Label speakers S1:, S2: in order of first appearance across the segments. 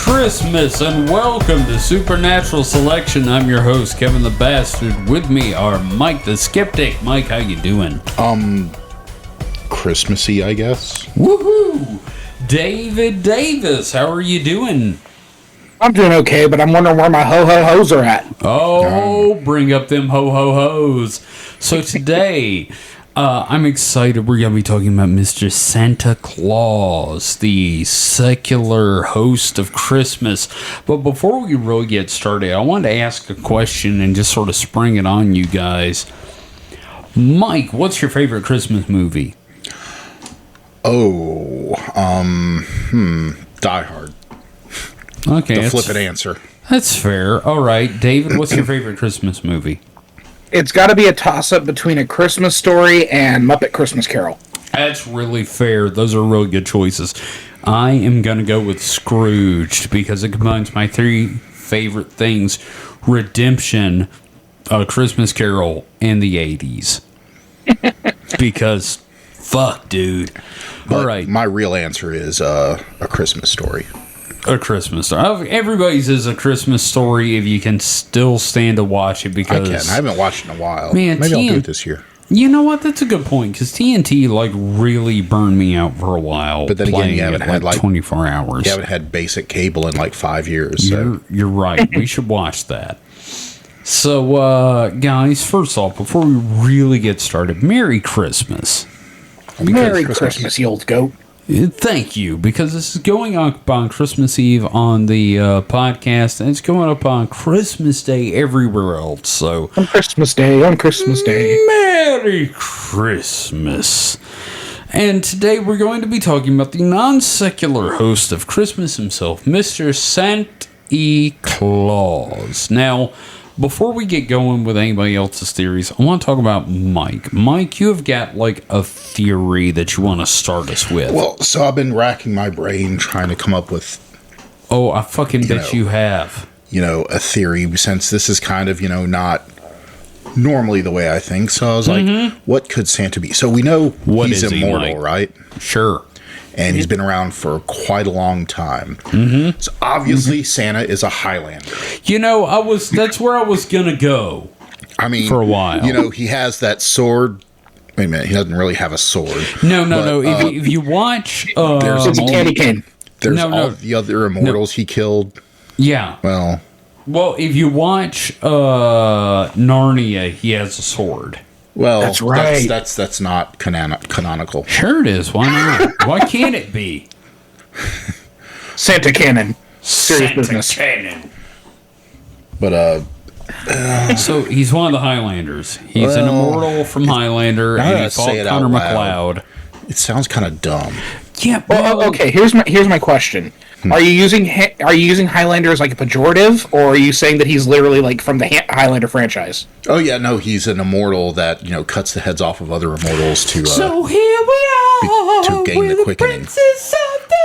S1: Christmas and welcome to Supernatural Selection. I'm your host, Kevin the Bastard. With me are Mike the Skeptic. Mike, how you doing?
S2: Christmassy, I guess.
S1: Woohoo! David Davis, how are you doing?
S3: I'm doing okay, but I'm wondering where my ho-ho-hos are at.
S1: Oh, bring up them ho-ho-hos. So today, I'm excited. We're going to be talking about Mr. Santa Claus, the secular host of Christmas. But before we really get started, I wanted to ask a question and just sort of spring it on you guys. Mike, what's your favorite Christmas movie?
S2: Die Hard.
S1: Okay.
S2: The flippant answer.
S1: That's fair. All right. David, what's your favorite Christmas movie?
S3: It's got to be a toss-up between A Christmas Story and Muppet Christmas Carol.
S1: That's really fair. Those are really good choices. I am going to go with Scrooged because it combines my three favorite things: Redemption, A Christmas Carol, and the 80s. Because, fuck, dude.
S2: But
S1: all right.
S2: My real answer is A Christmas Story.
S1: A Christmas Story. Everybody's is A Christmas Story if you can still stand to watch it because...
S2: I haven't watched it in a while.
S1: Man,
S2: maybe I'll do it this year.
S1: You know what? That's a good point because TNT really burned me out for a while.
S2: But then again, you haven't had
S1: 24 hours.
S2: You haven't had basic cable in 5 years. So.
S1: You're right. We should watch that. So, guys, first off, before we really get started, Merry Christmas.
S3: Merry Christmas, you old goat.
S1: Thank you, because this is going up on Christmas Eve on the podcast, and it's going up on Christmas Day everywhere else. So
S3: on Christmas Day,
S1: Merry Christmas. And today we're going to be talking about the non-secular host of Christmas himself, Mr. Santa Claus. Now, before we get going with anybody else's theories, I want to talk about Mike. Mike, you have got a theory that you want to start us with.
S2: Well, so I've been racking my brain trying to come up with...
S1: Oh, I fucking bet you have.
S2: A theory, since this is kind of, not normally the way I think. So I was like, what could Santa be? So we know he's immortal, right?
S1: Sure.
S2: And he's been around for quite a long time. Mm-hmm. So obviously, Santa is a Highlander.
S1: That's where I was gonna go.
S2: I mean,
S1: for a while.
S2: He has that sword. Wait a minute, he doesn't really have a sword.
S1: No. If you watch,
S3: there's a candy cane.
S2: There's all the other immortals he killed.
S1: Yeah. Well, if you watch Narnia, he has a sword.
S2: Well,
S3: that's right.
S2: That's not canonical.
S1: Sure it is. Why not? Why can't it be?
S3: Santa Cannon. Serious
S1: Santa
S3: business.
S1: Cannon.
S2: But
S1: so he's one of the Highlanders. He's an immortal from Highlander, and he fought Connor McLeod.
S2: It sounds kind of dumb.
S1: Yeah.
S3: Well, okay. Here's my question. Are you using Highlander as a pejorative, or are you saying that he's literally from the Highlander franchise?
S2: Oh yeah, no, he's an immortal that cuts the heads off of other immortals to.
S1: So here we are
S2: to gain the quickening.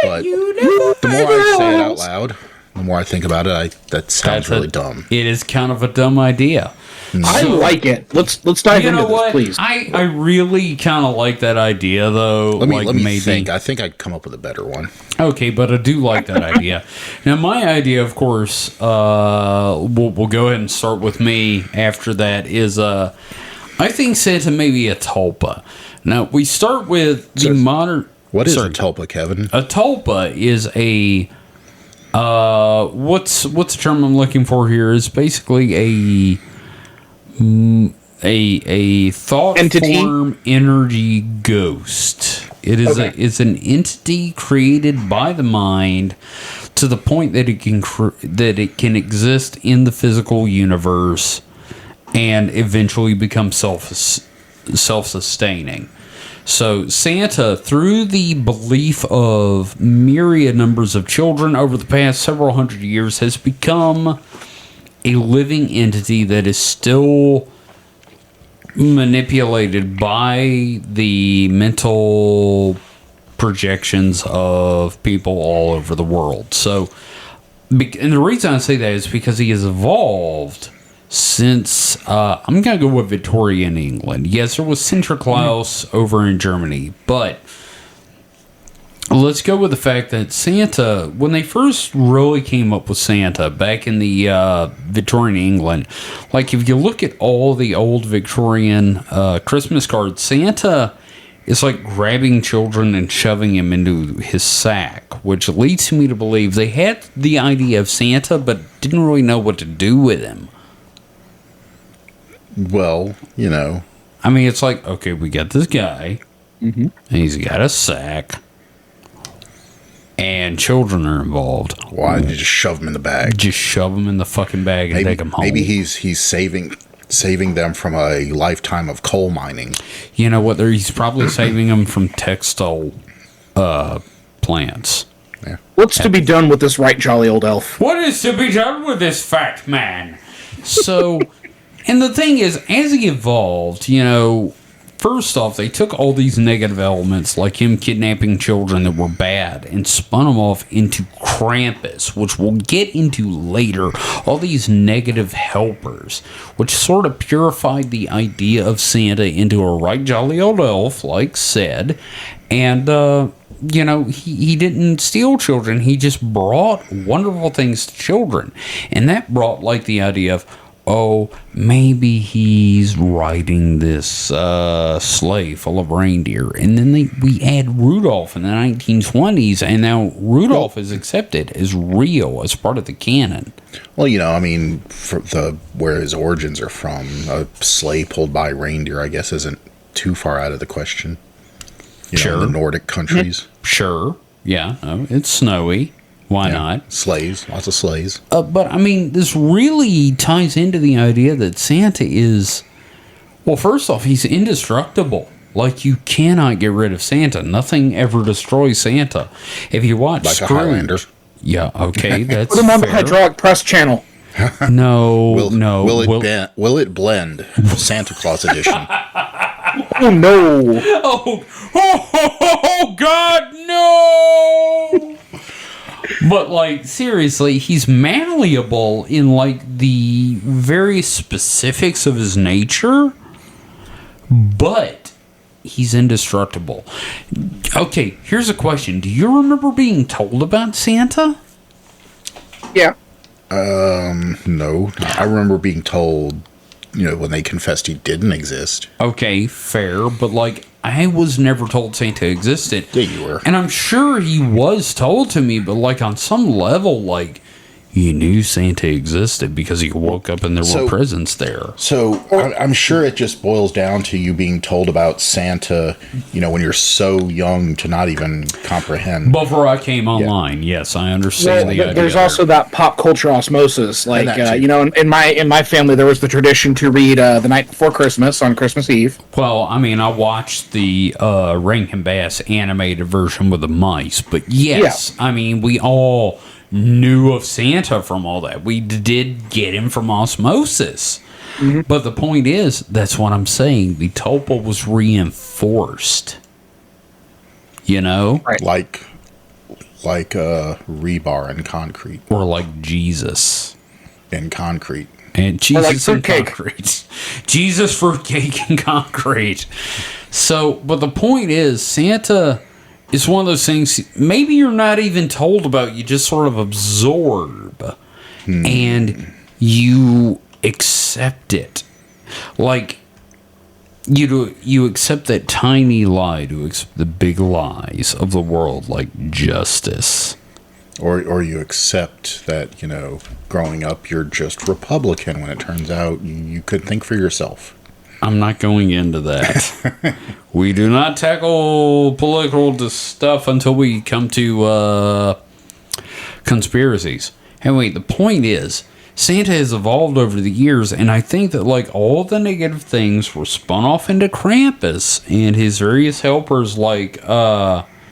S2: But the more I say it out loud, the more I think about it, that sounds really dumb.
S1: It is kind of a dumb idea.
S3: I like it. Let's dive into this, please.
S1: I really kind of like that idea, though.
S2: Let me think. I think I'd come up with a better one.
S1: Okay, but I do like that idea. Now, my idea, of course, we'll go ahead and start with me after that, is I think Santa may be a tulpa. Now, we start with the modern...
S2: What is a tulpa, Kevin?
S1: A tulpa is a... what's the term I'm looking for here? Is basically a thought
S3: entity?
S1: Form energy ghost. It is it's an entity created by the mind to the point that it can exist in the physical universe and eventually become self-sustaining. So Santa, through the belief of myriad numbers of children over the past several hundred years, has become a living entity that is still manipulated by the mental projections of people all over the world. So, and the reason I say that is because he has evolved since, I'm going to go with Victorian England. Yes, there was Sinterklaas over in Germany, but let's go with the fact that Santa, when they first really came up with Santa back in the Victorian England, like if you look at all the old Victorian Christmas cards, Santa is like grabbing children and shoving them into his sack, which leads me to believe they had the idea of Santa but didn't really know what to do with him.
S2: Well, you know.
S1: I mean, it's like, okay, we got this guy, and he's got a sack, and children are involved.
S2: Why did you just shove them in the bag?
S1: Just shove them in the fucking bag and take them home.
S2: Maybe he's saving them from a lifetime of coal mining.
S1: You know what? He's probably saving them from textile plants.
S2: Yeah.
S3: What's to be done with this right jolly old elf?
S1: What is to be done with this fat man? So, and the thing is, as he evolved, you know, first off, they took all these negative elements, like him kidnapping children that were bad, and spun them off into Krampus, which we'll get into later. All these negative helpers, which sort of purified the idea of Santa into a right jolly old elf, like said. And, you know, he didn't steal children. He just brought wonderful things to children. And that brought, like, the idea of, oh, maybe he's riding this sleigh full of reindeer. And then we add Rudolph in the 1920s, and now Rudolph is accepted as real, as part of the canon.
S2: Well, you know, I mean, where his origins are from, a sleigh pulled by reindeer, I guess, isn't too far out of the question. You know, the Nordic countries.
S1: Sure. Yeah. No, it's snowy. Why not?
S2: Sleighs. Lots of sleighs.
S1: But, I mean, this really ties into the idea that Santa is... Well, first off, he's indestructible. Like, you cannot get rid of Santa. Nothing ever destroys Santa. If you watch
S2: Like
S1: Scrooge...
S2: a Highlander.
S1: Yeah, okay, that's
S3: Put him on the
S1: fair.
S3: hydraulic press channel.
S1: No,
S2: Will it blend? Santa Claus edition.
S3: Oh, no.
S1: Oh, God, no! But, like, seriously, he's malleable in, like, the very specifics of his nature, but he's indestructible. Okay, here's a question. Do you remember being told about Santa?
S3: Yeah.
S2: No. I remember being told, you know, when they confessed he didn't exist.
S1: Okay, fair, but, like, I was never told Santa existed.
S2: Yeah, you were.
S1: And I'm sure he was told to me, but, like, on some level, like, you knew Santa existed because you woke up and there were presents there.
S2: So I'm sure it just boils down to you being told about Santa, you know, when you're so young to not even comprehend.
S1: Before I came online, yes, I understand the idea.
S3: There's also that pop culture osmosis. Like, you know, in my family, there was the tradition to read The Night Before Christmas on Christmas Eve.
S1: Well, I mean, I watched the Rankin Bass animated version with the mice, but yes, I mean, we all knew of Santa from all that. We did get him from osmosis. Mm-hmm. But the point is, that's what I'm saying. The tulpa was reinforced. You know?
S2: Right. Like rebar and concrete.
S1: Or like Jesus.
S2: In concrete.
S1: And Jesus
S3: like
S1: and concrete. Jesus, fruitcake, and concrete. So, but the point is, Santa... It's one of those things, maybe you're not even told about, you just sort of absorb, and you accept it. Like, you accept that tiny lie to accept the big lies of the world, like justice.
S2: Or you accept that, you know, growing up, you're just Republican when it turns out you could think for yourself.
S1: I'm not going into that. We do not tackle political stuff until we come to conspiracies. Anyway, the point is, Santa has evolved over the years, and I think that, like, all the negative things were spun off into Krampus and his various helpers, like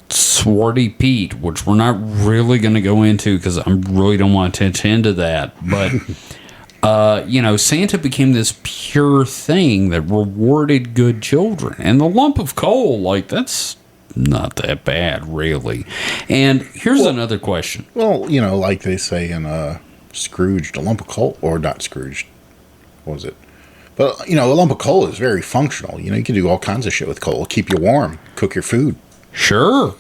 S1: Swarty Pete, which we're not really going to go into because I really don't want to attend to that, but... you know, Santa became this pure thing that rewarded good children. And the lump of coal, like, that's not that bad, really. And here's another question.
S2: Well, you know, like they say in Scrooged, a lump of coal, or not Scrooged, what was it? But, you know, a lump of coal is very functional. You know, you can do all kinds of shit with coal. Keep you warm, cook your food.
S1: Sure.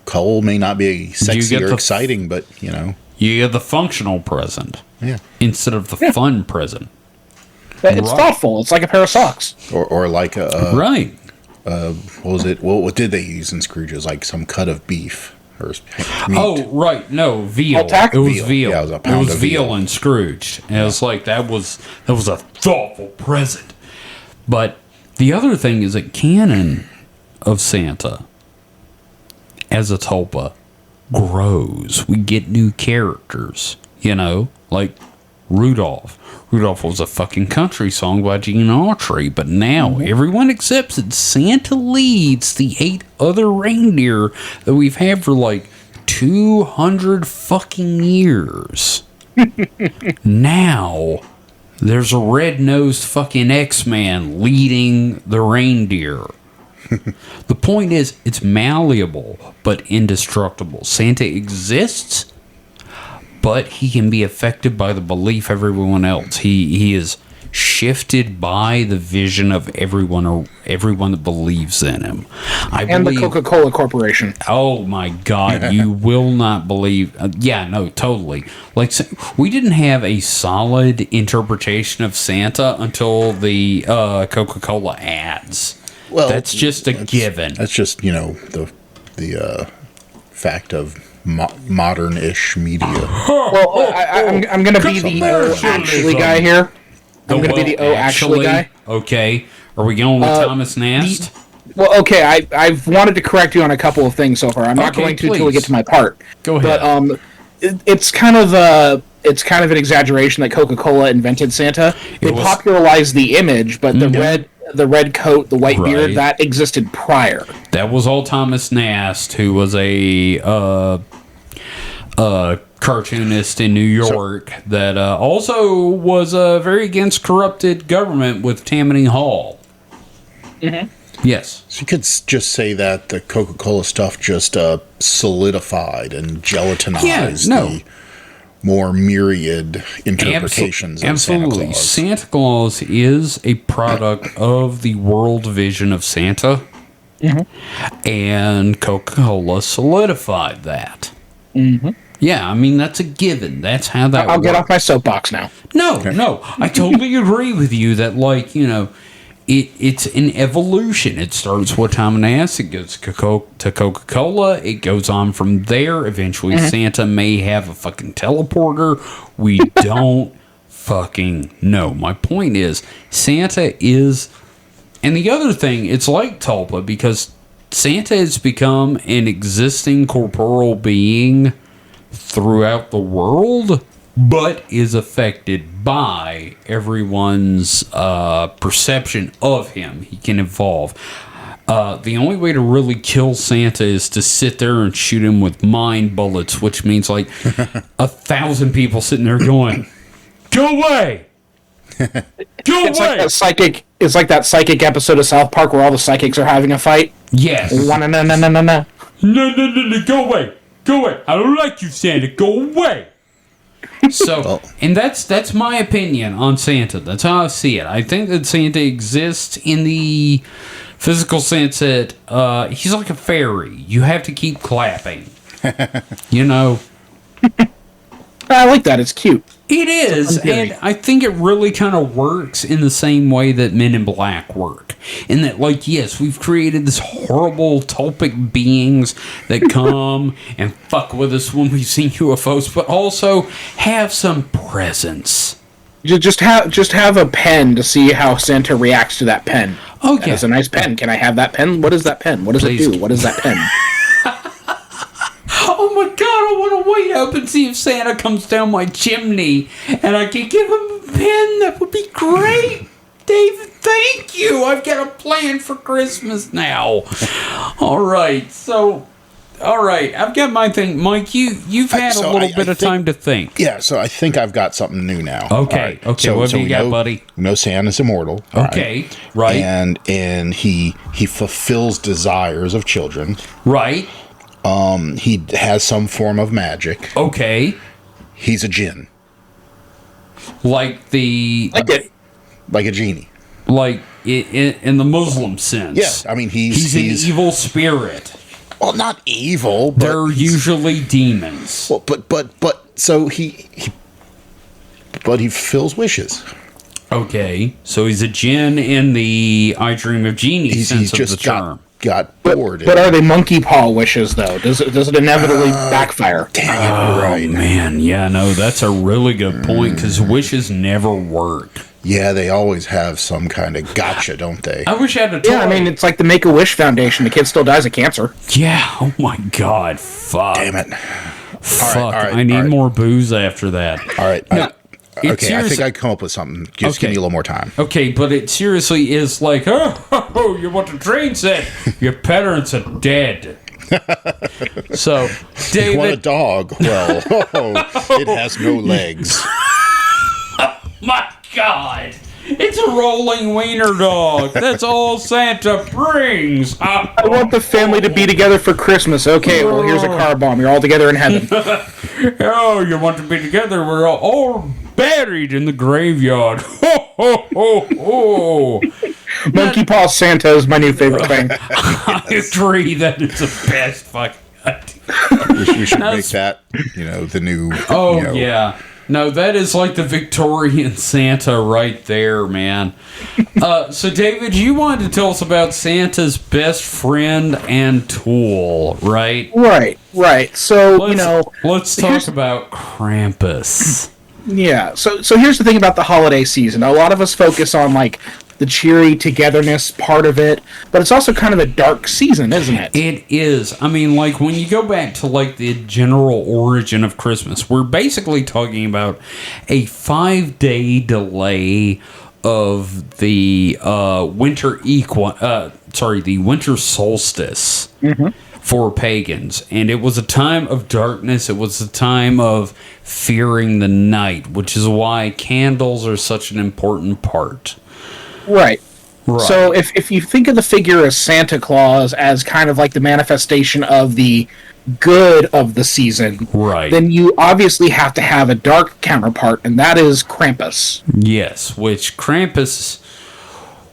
S2: coal may not be sexy or
S1: the
S2: exciting, but
S1: you get the functional present, instead of the fun present.
S3: It's thoughtful. It's like a pair of socks,
S2: or like a
S1: right.
S2: What was it? What did they use in Scrooge's? Like some cut of beef or meat.
S1: Oh, right. No, veal.
S3: Attack?
S1: It was veal.
S2: Yeah, it was
S1: veal and Scrooge. And it was like that was a thoughtful present. But the other thing is that canon of Santa as a tulpa grows. We get new characters, like Rudolph. Rudolph was a fucking country song by Gene Autry, but now everyone accepts that Santa leads the 8 other reindeer that we've had for like 200 fucking years. Now there's a red-nosed fucking X-Man leading the reindeer. The point is, it's malleable but indestructible. Santa exists, but he can be affected by the belief of everyone else. He is shifted by the vision of everyone that believes in him.
S3: And the Coca-Cola Corporation.
S1: Oh my God, you will not believe. Totally. Like, we didn't have a solid interpretation of Santa until the Coca-Cola ads. Well, that's just a given.
S2: That's just the fact of modern-ish media.
S3: Well, I'm going to be the actually guy here. I'm going to be the actually guy.
S1: Okay. Are we going with Thomas Nast?
S3: Well, okay. I've wanted to correct you on a couple of things so far. I'm not going to until we get to my part.
S1: Go ahead.
S3: But it's kind of an exaggeration that Coca-Cola invented Santa. They popularized the image, but the red coat, the white beard, that existed prior.
S1: That was all Thomas Nast, who was a cartoonist in New York that also was very against corrupted government with Tammany Hall. Mm-hmm. Yes.
S2: So you could just say that the Coca-Cola stuff just solidified and gelatinized the more myriad interpretations of Santa Claus.
S1: Santa Claus is a product of the world vision of Santa, and Coca-Cola solidified that. Mm-hmm. Yeah, I mean, that's a given. That's how that
S3: I'll get off my soapbox now.
S1: No, I totally agree with you that, it's an evolution. It starts with Tom and Ass. It goes to Coca-Cola. It goes on from there. Eventually, Santa may have a fucking teleporter. We don't fucking know. My point is, Santa is... And the other thing, it's like Tulpa, because Santa has become an existing corporeal being throughout the world, but is affected by everyone's perception of him. He can evolve. The only way to really kill Santa is to sit there and shoot him with mind bullets, which means 1,000 people sitting there going, "Go away! Go
S3: it's
S1: away!"
S3: Like that psychic. It's like that psychic episode of South Park where all the psychics are having a fight.
S1: Yes.
S3: No.
S1: No, go away! Go away! I don't like you, Santa. Go away! So, and that's my opinion on Santa. That's how I see it. I think that Santa exists in the physical sense that he's like a fairy. You have to keep clapping.
S3: I like that. It's cute.
S1: It is, and I think it really kind of works in the same way that Men in Black work. In that, yes, we've created this horrible tulpic beings that come and fuck with us when we've seen UFOs, but also have some presence.
S3: Just have a pen to see how Santa reacts to that pen.
S1: Oh, yeah.
S3: It's a nice pen. Can I have that pen? What is that pen? What does it do? What is that pen?
S1: Oh my God, I want to wait up and see if Santa comes down my chimney and I can give him a pen. That would be great. David, thank you. I've got a plan for Christmas now. All right, I've got my thing. Mike, you've had a little bit of time to think.
S2: Yeah, so I think I've got something new now.
S1: Okay,
S2: right.
S1: So what have you got, buddy?
S2: We know Santa's immortal.
S1: Okay, right.
S2: And he fulfills desires of children.
S1: Right.
S2: He has some form of magic.
S1: Okay.
S2: He's a djinn.
S1: Like
S2: a genie.
S1: Like in the Muslim sense.
S2: Yeah, I mean he's
S1: an evil spirit.
S2: Well, not evil, but
S1: they're usually demons.
S2: Well, but so he fills wishes.
S1: Okay, so he's a djinn in the I Dream of Genie sense of the term.
S2: Got bored.
S3: But are they monkey paw wishes, though? Does it inevitably backfire?
S2: Damn, right.
S1: Man, yeah, no, that's a really good point, because wishes never work.
S2: Yeah, they always have some kind of gotcha, don't they?
S1: I wish I had a toy.
S3: Yeah, I mean, it's like the Make-A-Wish Foundation. The kid still dies of cancer.
S1: Yeah, oh my god, fuck.
S2: Damn it.
S1: Fuck,
S2: all right,
S1: I need more booze after that.
S2: All right.
S1: No,
S2: Okay, I think I come up with something. Just give me a little more time.
S1: Okay, but it seriously is like, oh, you want a train set? Your parents are dead. So, David...
S2: You want a dog? Well, it has no legs.
S1: My God! It's a rolling wiener dog. That's all Santa brings.
S3: I want the family to be together for Christmas. Okay, well, here's a car bomb. You're all together in heaven.
S1: Oh, you want to be together? We're all buried in the graveyard. Ho, ho, ho, ho.
S3: Monkey Paw Santa is my new favorite thing.
S1: I agree. That is the best fucking idea.
S2: We should make that, the new...
S1: Oh, yeah. No, that is like the Victorian Santa right there, man. So, David, you wanted to tell us about Santa's best friend and tool, right?
S3: Right. So,
S1: let's talk about Krampus.
S3: Yeah. So here's the thing about the holiday season. A lot of us focus on, like, the cheery togetherness part of it, but it's also kind of a dark season, isn't it?
S1: It is. I mean, like, when you go back to, like, the general origin of Christmas, we're basically talking about a 5-day delay of the the winter solstice for pagans. And it was a time of darkness. It was a time of fearing the night, which is why candles are such an important part.
S3: Right. So if you think of the figure as Santa Claus as kind of like the manifestation of the good of the season,
S1: right,
S3: then you obviously have to have a dark counterpart, and that is Krampus.
S1: Yes, which Krampus...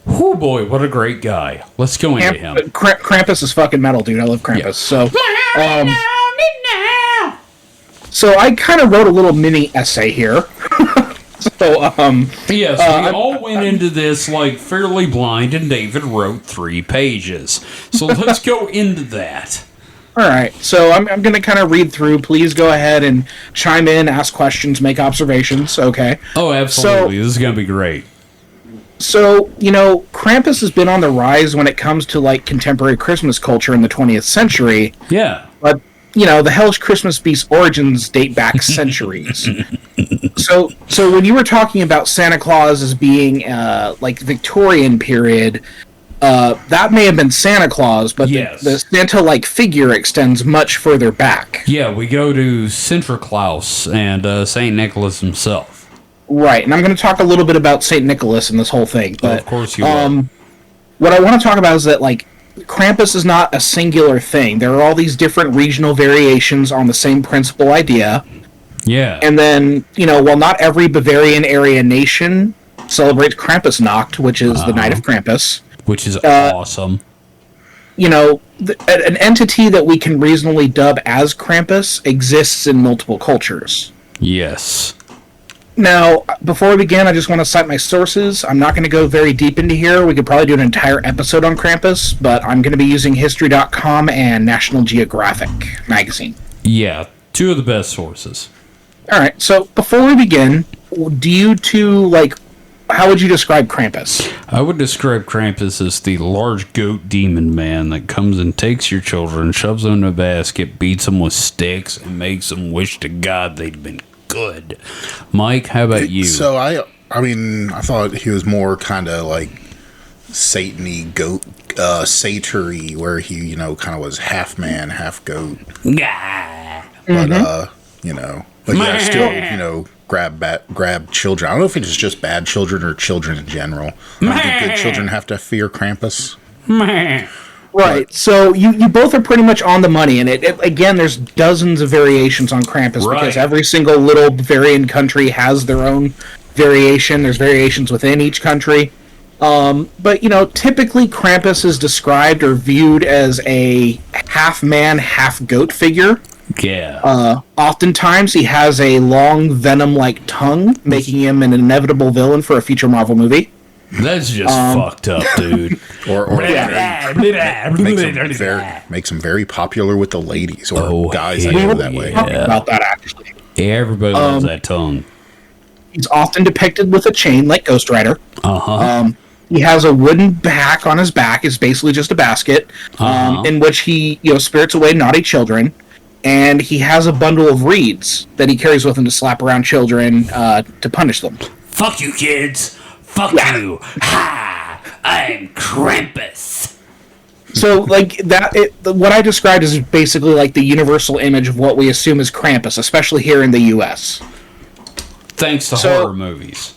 S1: Oh boy, what a great guy. Let's go into him.
S3: Krampus is fucking metal, dude. I love Krampus. Yeah. So I kind of wrote a little mini essay here.
S1: We all went into this like fairly blind, and David wrote 3 pages. So let's go into that.
S3: All right. So I'm going to kind of read through. Please go ahead and chime in, ask questions, make observations. Okay.
S1: Oh, absolutely. This is going to be great.
S3: So, Krampus has been on the rise when it comes to like contemporary Christmas culture in the 20th century.
S1: Yeah.
S3: But the hellish Christmas beast's origins date back centuries. So when you were talking about Santa Claus as being like Victorian period, that may have been Santa Claus, but
S1: yes,
S3: the Santa-like figure extends much further back.
S1: Yeah, we go to Sinterklaas and St. Nicholas himself.
S3: Right, and I'm going to talk a little bit about St. Nicholas in this whole thing. But,
S1: of course you will.
S3: What I want to talk about is that, like, Krampus is not a singular thing. There are all these different regional variations on the same principal idea.
S1: Yeah.
S3: And then, while not every Bavarian area nation celebrates Krampusnacht, which is the night of Krampus.
S1: Which is awesome.
S3: An entity that we can reasonably dub as Krampus exists in multiple cultures.
S1: Yes.
S3: Now, before we begin, I just want to cite my sources. I'm not going to go very deep into here. We could probably do an entire episode on Krampus, but I'm going to be using History.com and National Geographic magazine.
S1: Yeah, 2 of the best sources.
S3: All right, so before we begin, how would you describe Krampus?
S1: I would describe Krampus as the large goat demon man that comes and takes your children, shoves them in a basket, beats them with sticks, and makes them wish to God they'd been good. Mike, how about you?
S2: So I thought he was more kind of like Satan-y, goat, satyr-y, where he, kind of was half man, half goat.
S1: Yeah.
S2: But, but yeah, still, grab children. I don't know if it's just bad children or children in general. I don't think good children have to fear Krampus.
S3: Right, so you both are pretty much on the money, and again, there's dozens of variations on Krampus, because every single little Bavarian country has their own variation. There's variations within each country. But, typically Krampus is described or viewed as a half-man, half-goat figure.
S1: Yeah.
S3: Oftentimes he has a long venom-like tongue, making him an inevitable villain for a future Marvel movie.
S1: That's just fucked up, dude.
S2: or makes him very popular with the ladies or guys that go that way.
S3: About that, actually.
S1: Everybody loves that tongue.
S3: He's often depicted with a chain like Ghost Rider.
S1: Uh-huh.
S3: He has a wooden pack on his back. It's basically just a basket in which he spirits away naughty children. And he has a bundle of reeds that he carries with him to slap around children to punish them.
S1: Fuck you, kids. Fuck you. Ha! I'm Krampus.
S3: So, what I described is basically like the universal image of what we assume is Krampus, especially here in the U.S.
S1: Thanks to horror movies.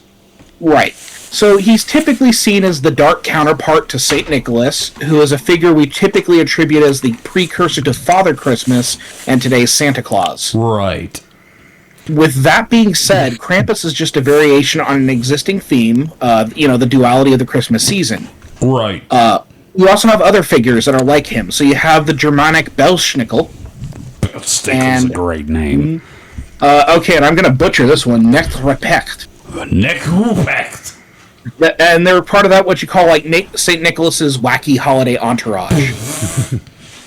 S3: Right. So he's typically seen as the dark counterpart to St. Nicholas, who is a figure we typically attribute as the precursor to Father Christmas and today's Santa Claus.
S1: Right.
S3: With that being said, Krampus is just a variation on an existing theme, the duality of the Christmas season.
S1: Right.
S3: You also have other figures that are like him. So you have the Germanic Belsnickel.
S1: Belsnickel's a great name.
S3: Okay, and I'm going to butcher this one. Neckrepecht.
S1: Neckrepecht.
S3: And they're part of that, what you call like St. Nicholas's wacky holiday entourage.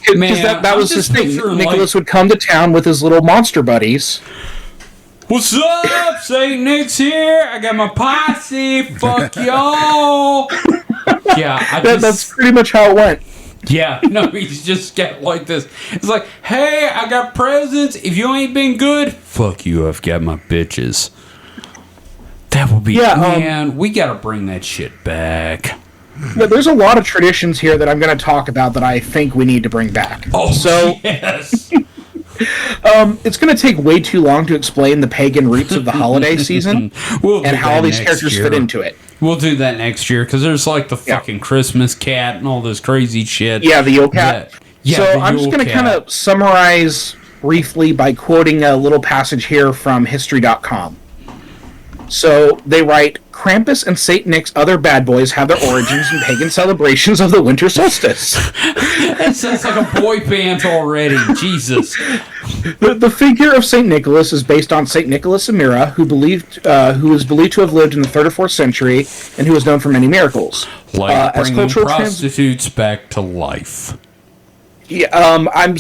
S3: Because that was his thing. Nicholas would come to town with his little monster buddies.
S1: What's up? St. Nick's here. I got my posse. Fuck y'all. Yeah,
S3: that's pretty much how it went.
S1: Yeah, no, he's just got like this. It's like, hey, I got presents. If you ain't been good, fuck you. I've got my bitches. That would be, man, we gotta bring that shit back.
S3: Yeah, there's a lot of traditions here that I'm going to talk about that I think we need to bring back.
S1: Oh, so, yes.
S3: It's going to take way too long to explain the pagan roots of the holiday season and how all these characters fit into it.
S1: We'll do that next year, because there's like the fucking Christmas cat and all this crazy shit.
S3: Yeah, the Yule Cat. Yeah, so I'm just going to kind of summarize briefly by quoting a little passage here from History.com. So they write, Krampus and St. Nick's other bad boys have their origins in pagan celebrations of the winter solstice.
S1: That sounds like a boy band already. Jesus.
S3: The figure of St. Nicholas is based on St. Nicholas of Myra, who is believed to have lived in the 3rd or 4th century and who is known for many miracles.
S1: Like bringing prostitutes back to life.
S3: Yeah, I'm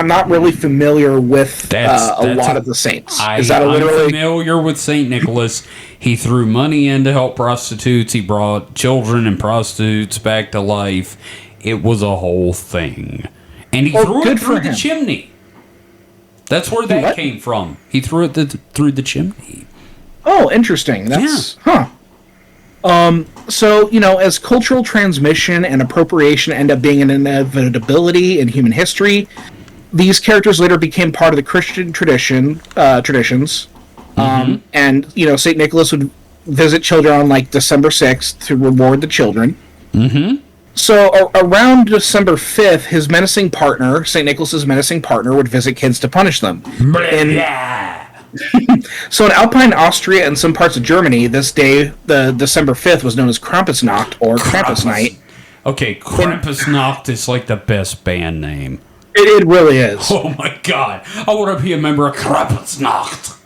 S3: not really familiar with a lot of the saints.
S1: I'm familiar with St. Nicholas. He threw money in to help prostitutes. He brought children and prostitutes back to life. It was a whole thing. And he threw it through the chimney. That's where that came from. He threw it through the chimney.
S3: Oh, interesting. That's So, as cultural transmission and appropriation end up being an inevitability in human history, these characters later became part of the Christian traditions. And, St. Nicholas would visit children on, December 6th to reward the children.
S1: Mm-hmm.
S3: So, around December 5th, his menacing partner, St. Nicholas's menacing partner, would visit kids to punish them. So in Alpine Austria and some parts of Germany, this day, the December 5th, was known as Krampusnacht or Krampus Night.
S1: Okay, Krampusnacht is like the best band name.
S3: It really is.
S1: Oh my god, I want to be a member of Krampusnacht.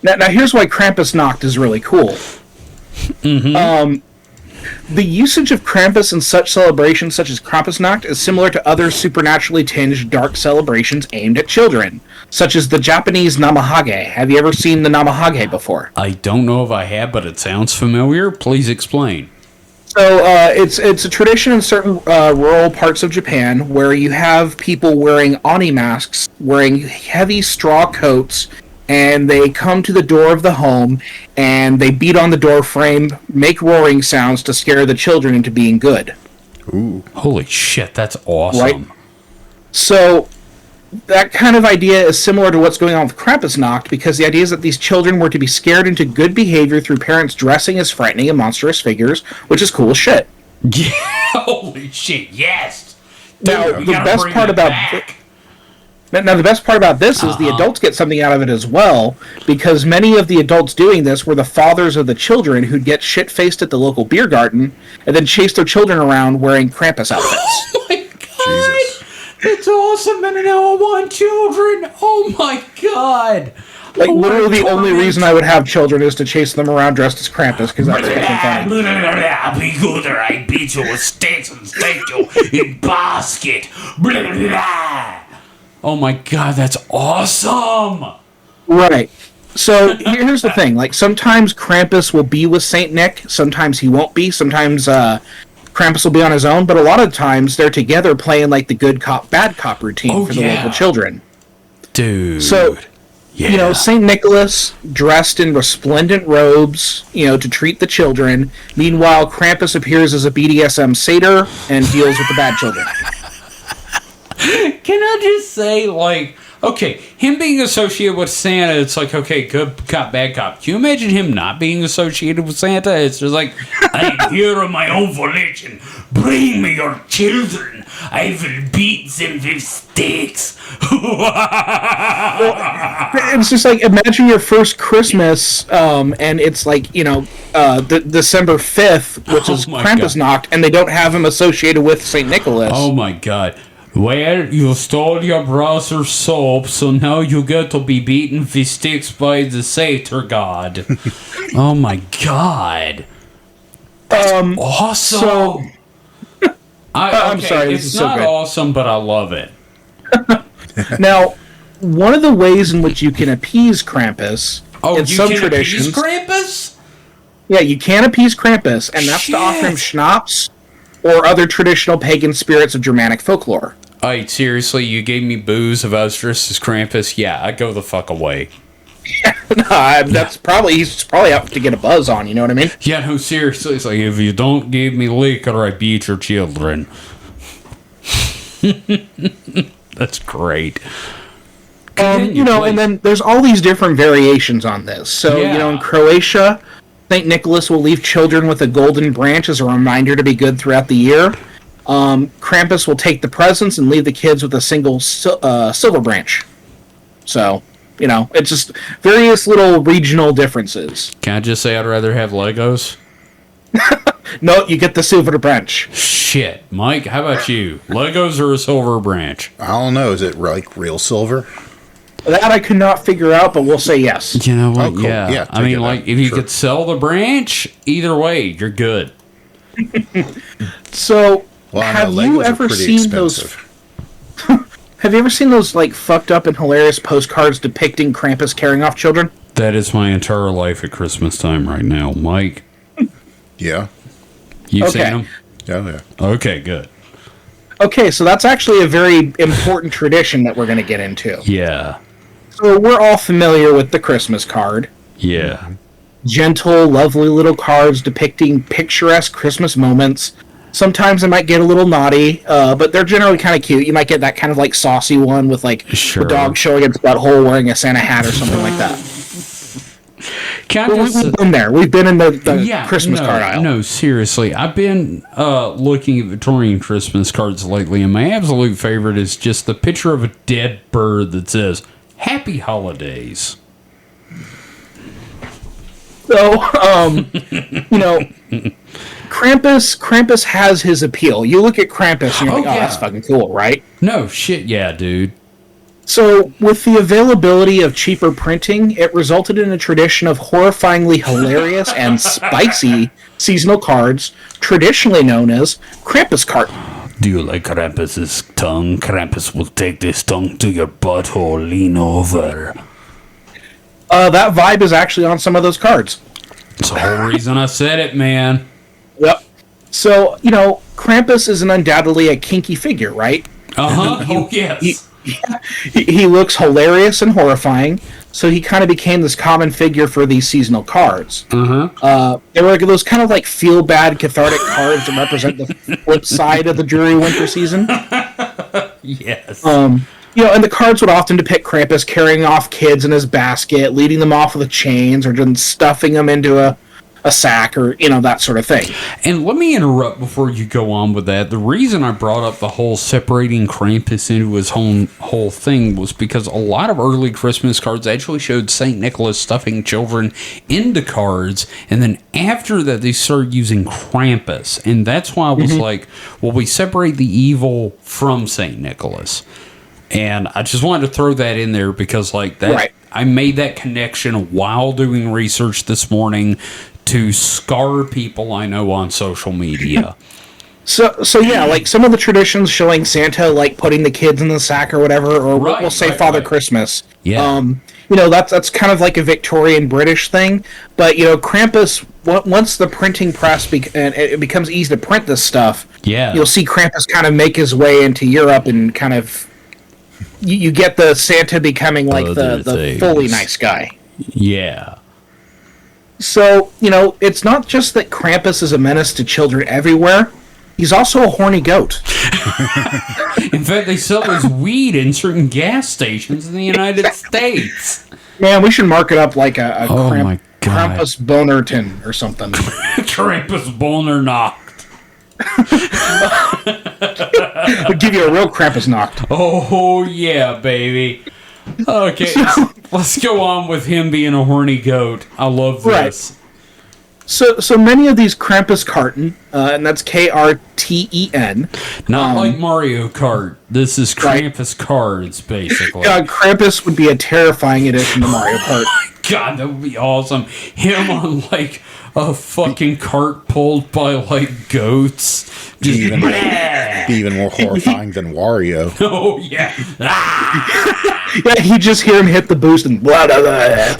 S3: Now here's why Krampusnacht is really cool.
S1: Mm-hmm.
S3: The usage of Krampus in such celebrations such as Krampusnacht is similar to other supernaturally tinged dark celebrations aimed at children, such as the Japanese Namahage. Have you ever seen the Namahage before?
S1: I don't know if I have, but it sounds familiar. Please explain.
S3: So it's a tradition in certain rural parts of Japan where you have people wearing Oni masks, wearing heavy straw coats, and they come to the door of the home, and they beat on the door frame, make roaring sounds to scare the children into being good.
S1: Ooh. Holy shit, that's awesome.
S3: Right? So, that kind of idea is similar to what's going on with Krampusnacht, because the idea is that these children were to be scared into good behavior through parents dressing as frightening and monstrous figures, which is cool as shit.
S1: Yeah, holy shit, yes!
S3: Now, the best part about... Now, the best part about this is the adults get something out of it as well, because many of the adults doing this were the fathers of the children who'd get shit-faced at the local beer garden and then chase their children around wearing Krampus outfits.
S1: Oh my god! Jesus. It's awesome, and now I want children! Oh my god!
S3: Like, literally the only reason I would have children is to chase them around dressed as Krampus, because that's fucking funny.
S1: Be good or I beat you with sticks and stake you in basket! Oh my god, that's awesome!
S3: Right. So here's the thing. Like, sometimes Krampus will be with Saint Nick. Sometimes he won't be. Sometimes Krampus will be on his own. But a lot of times they're together playing like the good cop, bad cop routine for the local children.
S1: Dude.
S3: So, you know, Saint Nicholas dressed in resplendent robes, you know, to treat the children. Meanwhile, Krampus appears as a BDSM satyr and deals with the bad children.
S1: Can I just say, like, okay, him being associated with Santa, it's like, okay, good cop, bad cop. Can you imagine him not being associated with Santa? It's just like, I'm here on my own volition. Bring me your children. I will beat them with sticks.
S3: It's just like, imagine your first Christmas, and it's like, you know, December 5th, which is Krampusnacht, and they don't have him associated with St. Nicholas.
S1: Oh my god. Well, you stole your brother's soap, so now you get to be beaten with sticks by the satyr god. Oh my god. That's awesome.
S3: So, I'm sorry,
S1: it's not awesome, but I love it.
S3: Now, one of the ways in which you can appease Krampus in some traditions...
S1: appease Krampus?
S3: Yeah, you can appease Krampus, and that's to offer him schnapps or other traditional pagan spirits of Germanic folklore.
S1: Alright, seriously, you gave me booze if I was dressed as Krampus? Yeah, I'd go the fuck away.
S3: Yeah, he's probably out to get a buzz on, you know what I mean?
S1: Yeah, no, seriously, it's like, if you don't give me liquor, I beat your children. That's great.
S3: You know, and then there's all these different variations on this. So, you know, in Croatia, St. Nicholas will leave children with a golden branch as a reminder to be good throughout the year. Krampus will take the presents and leave the kids with a single silver branch. So, you know, it's just various little regional differences.
S1: Can I just say I'd rather have Legos?
S3: No, you get the silver branch.
S1: Shit. Mike, how about you? Legos or a silver branch?
S2: I don't know. Is it like real silver?
S3: That I could not figure out, but we'll say yes.
S1: You know what?
S2: Oh, cool.
S1: Yeah. I mean, like, if you could sell the branch, either way, you're good.
S3: So, have you ever seen those? Have you ever seen those, like, fucked up and hilarious postcards depicting Krampus carrying off children?
S1: That is my entire life at Christmas time right now, Mike.
S2: Yeah.
S1: You've seen them?
S2: Yeah.
S1: Okay, good.
S3: Okay, so that's actually a very important tradition that we're going to get into.
S1: Yeah.
S3: So we're all familiar with the Christmas card.
S1: Yeah.
S3: Gentle, lovely little cards depicting picturesque Christmas moments. Sometimes they might get a little naughty, but they're generally kind of cute. You might get that kind of like saucy one with like a dog showing its butthole wearing a Santa hat or something like that. We've been there. We've been in the Christmas card aisle.
S1: No, seriously. I've been looking at Victorian Christmas cards lately, and my absolute favorite is just the picture of a dead bird that says, Happy Holidays.
S3: So, you know, Krampus has his appeal. You look at Krampus and you're like, oh, that's fucking cool, right?
S1: No, shit, yeah, dude.
S3: So, with the availability of cheaper printing, it resulted in a tradition of horrifyingly hilarious and spicy seasonal cards, traditionally known as Krampus card.
S1: Do you like Krampus's tongue? Krampus will take this tongue to your butthole. Lean over.
S3: That vibe is actually on some of those cards.
S1: That's the whole reason I said it, man.
S3: Yep. So, you know, Krampus is undoubtedly a kinky figure, right?
S1: Uh-huh. Oh, yes.
S3: He looks hilarious and horrifying, so he kind of became this common figure for these seasonal cards.
S1: Uh-huh.
S3: They were like those kind of like feel-bad, cathartic cards that represent the flip side of the dreary winter season.
S1: Yes.
S3: You know, and the cards would often depict Krampus carrying off kids in his basket, leading them off with chains, or just stuffing them into a sack or, that sort of thing.
S1: And let me interrupt before you go on with that. The reason I brought up the whole separating Krampus into his whole thing was because a lot of early Christmas cards actually showed St. Nicholas stuffing children into cards, and then after that they started using Krampus. And that's why I was like, well, we separate the evil from St. Nicholas. And I just wanted to throw that in there because that right. I made that connection while doing research this morning to scar people I know on social media.
S3: So yeah, like some of the traditions showing Santa like putting the kids in the sack or whatever, or we'll say Father Christmas.
S1: Yeah.
S3: That's kind of like a Victorian British thing. But Krampus, once the printing press and it becomes easy to print this stuff, you'll see Krampus kind of make his way into Europe and kind of you get the Santa becoming like the fully nice guy.
S1: Yeah.
S3: So, it's not just that Krampus is a menace to children everywhere. He's also a horny goat.
S1: In fact, they sell his weed in certain gas stations in the United States.
S3: Man, we should mark it up like a Krampus Bonerton or something.
S1: Krampus Boner knocked.
S3: We'll give you a real Krampus knocked.
S1: Oh, yeah, baby. Okay, let's go on with him being a horny goat. I love this.
S3: Right. So many of these Krampus Karten, and that's Krten.
S1: Not like Mario Kart. This is Krampus cards, basically.
S3: Krampus would be a terrifying addition to Mario Kart.
S1: Oh my God, that would be awesome. Him on a fucking cart pulled by goats.
S2: Be even more horrifying than Wario.
S1: Oh yeah.
S3: Yeah, you just hear him hit the boost and blah blah blah.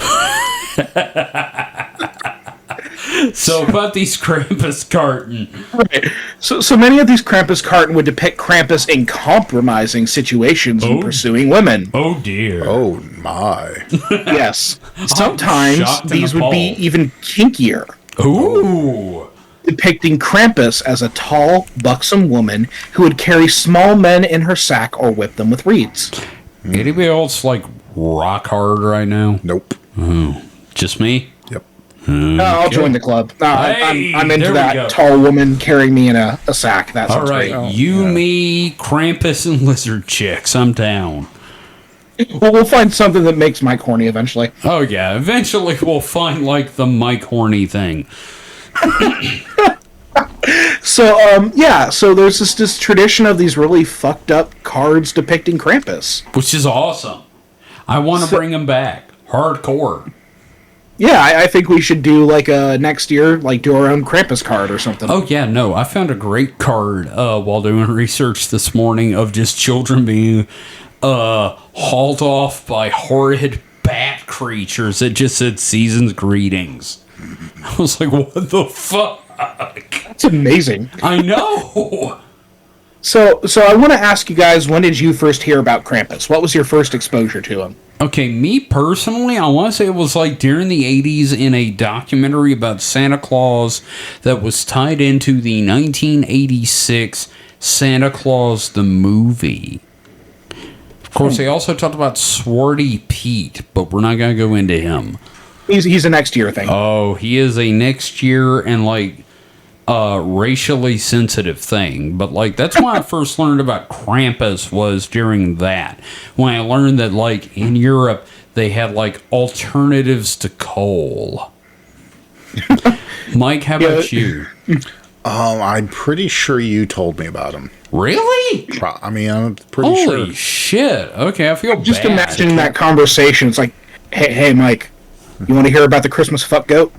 S1: So about these Krampus Karten.
S3: Right. So many of these Krampus Karten would depict Krampus in compromising situations and pursuing women.
S1: Oh dear.
S2: Oh my.
S3: Yes. Sometimes these would be even kinkier.
S1: Ooh.
S3: Depicting Krampus as a tall, buxom woman who would carry small men in her sack or whip them with reeds.
S1: Anybody else rock hard right now?
S2: Nope.
S1: Oh, just me?
S2: Yep.
S3: I'll join the club. I'm into that tall woman carrying me in a sack. That sounds great.
S1: All right, me, Krampus, and Lizard Chicks. I'm down.
S3: Well, we'll find something that makes Mike horny eventually.
S1: Oh, yeah. Eventually we'll find, the Mike horny thing.
S3: So there's this tradition of these really fucked up cards depicting Krampus.
S1: Which is awesome. I want to bring them back. Hardcore.
S3: Yeah, I think we should do next year, do our own Krampus card or something.
S1: Oh yeah, no, I found a great card while doing research this morning of just children being hauled off by horrid bat creatures that just said season's greetings. I was like, what the fuck?
S3: That's amazing.
S1: I know.
S3: So I want to ask you guys, when did you first hear about Krampus? What was your first exposure to him?
S1: Okay, me personally, I want to say it was during the 80s in a documentary about Santa Claus that was tied into the 1986 Santa Claus the movie. Of course, they also talked about Swarty Pete, but we're not going to go into him.
S3: He's a next year thing.
S1: Oh, he is a next year and racially sensitive thing. But that's why I first learned about Krampus was during that. When I learned that in Europe they had alternatives to coal. Mike, how about you?
S2: I'm pretty sure you told me about him.
S1: Really?
S2: I'm pretty sure.
S1: Holy shit. Okay, I feel
S3: just
S1: bad.
S3: Imagining that conversation. It's like, hey, Mike, you want to hear about the Christmas fuck goat?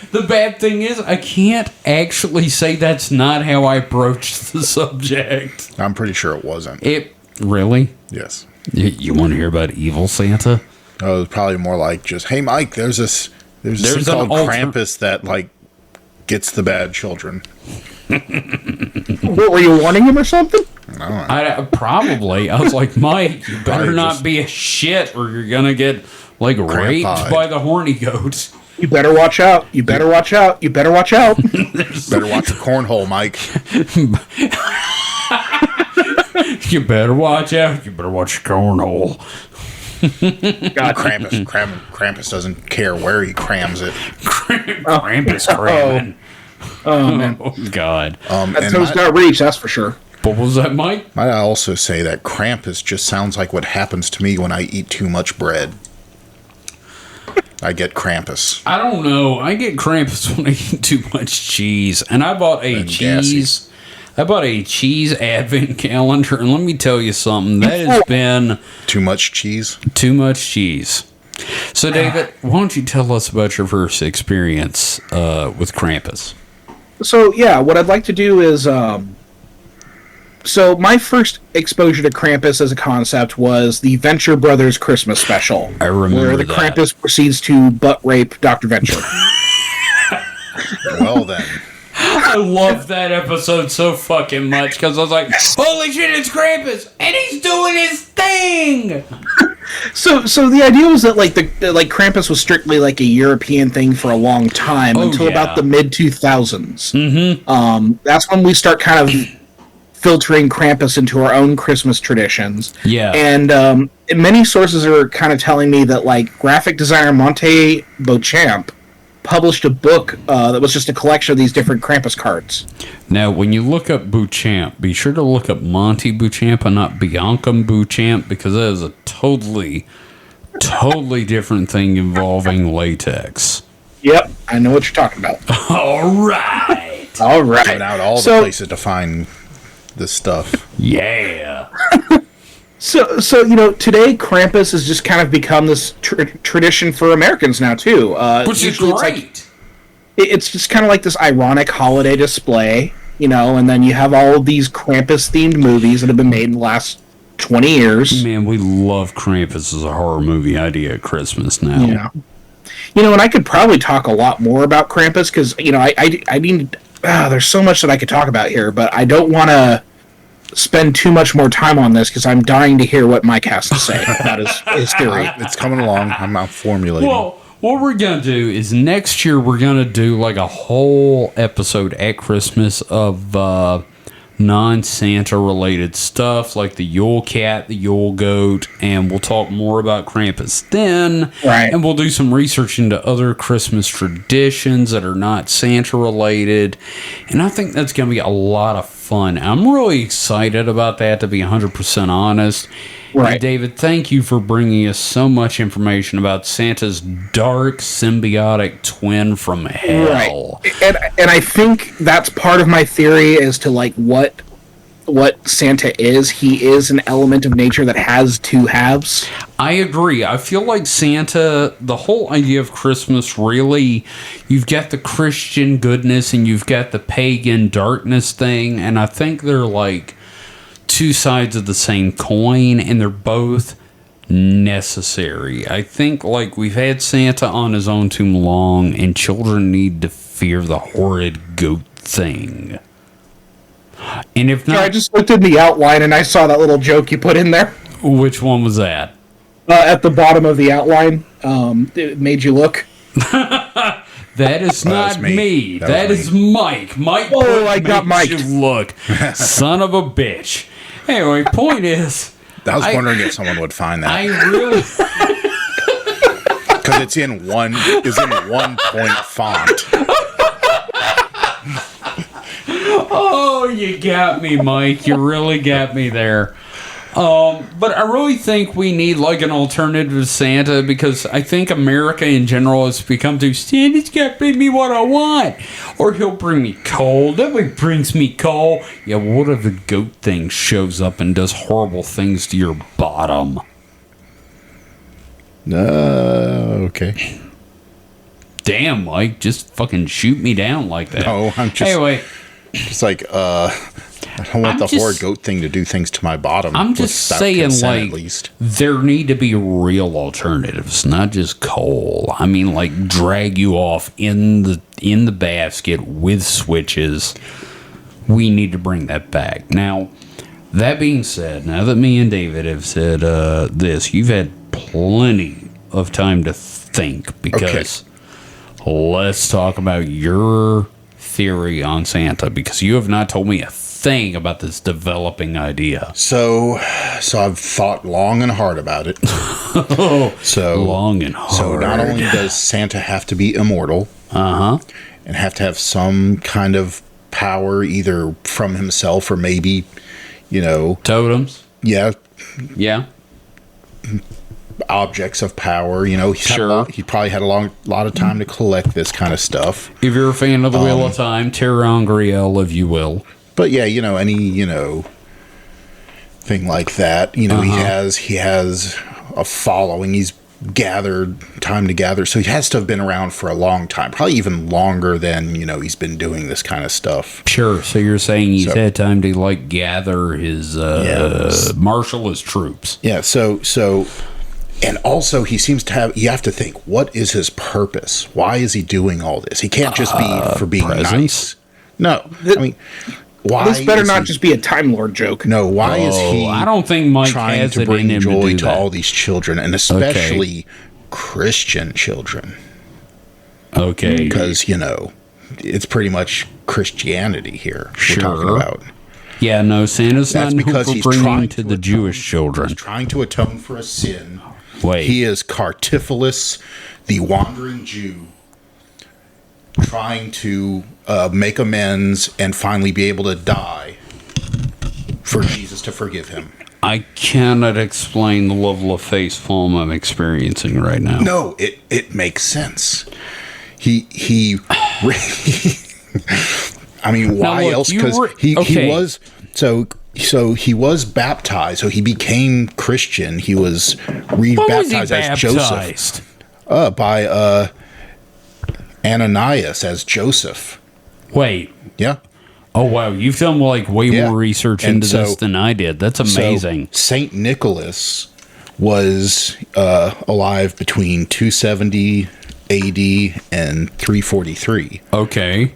S1: The bad thing is I can't actually say that's not how I approached the subject.
S2: I'm pretty sure it wasn't.
S1: It really?
S2: Yes.
S1: You want to hear about evil Santa?
S2: It was probably more just, hey, Mike, there's this thing called Krampus that gets the bad children.
S3: What, were you warning him or something?
S2: No.
S1: Probably. I was like, Mike, you better not be a shit or you're going to get, raped by the horny goat.
S3: You better watch out. You better watch out. You better watch out.
S2: Better watch your cornhole, Mike.
S1: You better watch out. You better watch your cornhole.
S3: God.
S2: Krampus doesn't care where he crams it.
S1: Krampus cramming.
S3: Oh, man.
S1: Oh, God.
S3: That toe's got reach, that's for sure.
S1: What was that, Mike?
S2: I also say that Krampus just sounds like what happens to me when I eat too much bread. I get Krampus.
S1: I don't know. I get Krampus when I eat too much cheese. And I bought a cheese. I bought a cheese advent calendar, and let me tell you something. That has been
S2: too much cheese.
S1: Too much cheese. So, David, why don't you tell us about your first experience with Krampus?
S3: So, yeah, what I'd like to do is, so my first exposure to Krampus as a concept was the Venture Brothers Christmas special.
S1: I remember
S3: where the
S1: that.
S3: Krampus proceeds to butt rape Dr. Venture.
S2: Well, then.
S1: I love that episode so fucking much because I was like, holy shit, it's Krampus, and he's doing his thing!
S3: So the idea was that like Krampus was strictly like a European thing for a long time until about the mid 2000s.
S1: Mm-hmm.
S3: That's when we start kind of filtering Krampus into our own Christmas traditions.
S1: Yeah,
S3: and many sources are kind of telling me that like graphic designer Monte Beauchamp published a book that was just a collection of these different Krampus cards.
S1: Now, when you look up Beauchamp, be sure to look up Monty Beauchamp and not Bianca Beauchamp, because that is a totally different thing involving latex.
S3: Yep, I know what you're talking about.
S1: All right.
S3: All right.
S2: Going out all the places to find this stuff.
S1: Yeah.
S3: So today Krampus has just kind of become this tradition for Americans now too.
S1: Which is great.
S3: It's just kind of like this ironic holiday display, and then you have all of these Krampus-themed movies that have been made in the last 20 years.
S1: Man, we love Krampus as a horror movie idea at Christmas now.
S3: Yeah. And I could probably talk a lot more about Krampus because, I mean, there's so much that I could talk about here, but I don't want to spend too much more time on this because I'm dying to hear what Mike has to say about his theory.
S2: It's coming along. I'm not formulating.
S1: Well, what we're going to do is next year we're going to do like a whole episode at Christmas of non-Santa related stuff like the Yule Cat, the Yule Goat, and we'll talk more about Krampus then.
S3: Right.
S1: And we'll do some research into other Christmas traditions that are not Santa related. And I think that's going to be a lot of fun. I'm really excited about that, to be 100% honest.
S3: Right.
S1: And David, thank you for bringing us so much information about Santa's dark symbiotic twin from hell.
S3: Right. And I think that's part of my theory as to like what Santa is. He is an element of nature that has two halves.
S1: I agree. I feel like Santa, the whole idea of Christmas, really, you've got the Christian goodness and you've got the pagan darkness thing, and I think they're like two sides of the same coin, and they're both necessary. I think like we've had Santa on his own too long, and children need to fear the horrid goat thing. And if not,
S3: I just looked in the outline and I saw that little joke you put in there.
S1: Which one was that?
S3: At the bottom of the outline, it made you look.
S1: That is not me. That is Mike. Mike.
S3: Oh, I got Mike.
S1: Look, son of a bitch. Anyway, point is,
S2: I was wondering if someone would find that.
S1: I really,
S2: because it's in one point font.
S1: Oh, you got me, Mike. You really got me there. But I really think we need like an alternative to Santa, because I think America in general has become too, Santa's got to bring me what I want, or he'll bring me coal. Nobody brings me coal. Yeah, what if the goat thing shows up and does horrible things to your bottom?
S2: Okay.
S1: Damn, Mike, just fucking shoot me down like that.
S2: No, I'm just...
S1: Anyway.
S2: It's like, I don't want the horrid goat thing to do things to my bottom.
S1: I'm just saying, like,
S2: at least.
S1: There need to be real alternatives, not just coal. I mean, like, drag you off in the basket with switches. We need to bring that back. Now, that being said, now that me and David have said this, you've had plenty of time to think, because let's talk about your theory on Santa, because you have not told me a think about this developing idea?
S2: So I've thought long and hard about it.
S1: Long and hard.
S2: So not only does Santa have to be immortal, and have to have some kind of power, either from himself or maybe,
S1: totems.
S2: Yeah.
S1: Yeah.
S2: Objects of power, he probably had a lot of time to collect this kind of stuff.
S1: If you're a fan of the Wheel of Time, Terangriel, if you will.
S2: But yeah, any thing like that. He has a following. He's gathered time to gather, so he has to have been around for a long time, probably even longer than he's been doing this kind of stuff.
S1: Sure. So you're saying he's had time to gather his marshal his troops.
S2: Yeah. So. And also, he seems to have. You have to think, what is his purpose? Why is he doing all this? He can't just be for being nice. No, why?
S3: This better not just be a Time Lord joke.
S2: No, why is he?
S1: I don't think Mike
S2: trying
S1: has
S2: to
S1: it
S2: bring
S1: in him
S2: joy
S1: to
S2: to all these children, and especially Christian children.
S1: Okay,
S2: because it's pretty much Christianity here we're talking about.
S1: Yeah, no, Santa's
S2: That's
S1: not
S2: because he's
S1: bringing
S2: trying
S1: to the Jewish children.
S2: He's trying to atone for a sin.
S1: Wait.
S2: He is Cartiphilus, the wandering Jew, trying to make amends and finally be able to die for Jesus to forgive him.
S1: I cannot explain the level of face palm I'm experiencing right now.
S2: No, it makes sense. He I mean, why else? Because he was so he was baptized. So he became Christian. He was rebaptized as Joseph by Ananias as Joseph.
S1: Wait.
S2: Yeah.
S1: Oh wow, you've done way more research into this than I did. That's amazing.
S2: So Saint Nicholas was alive between 270 AD and 343.
S1: Okay.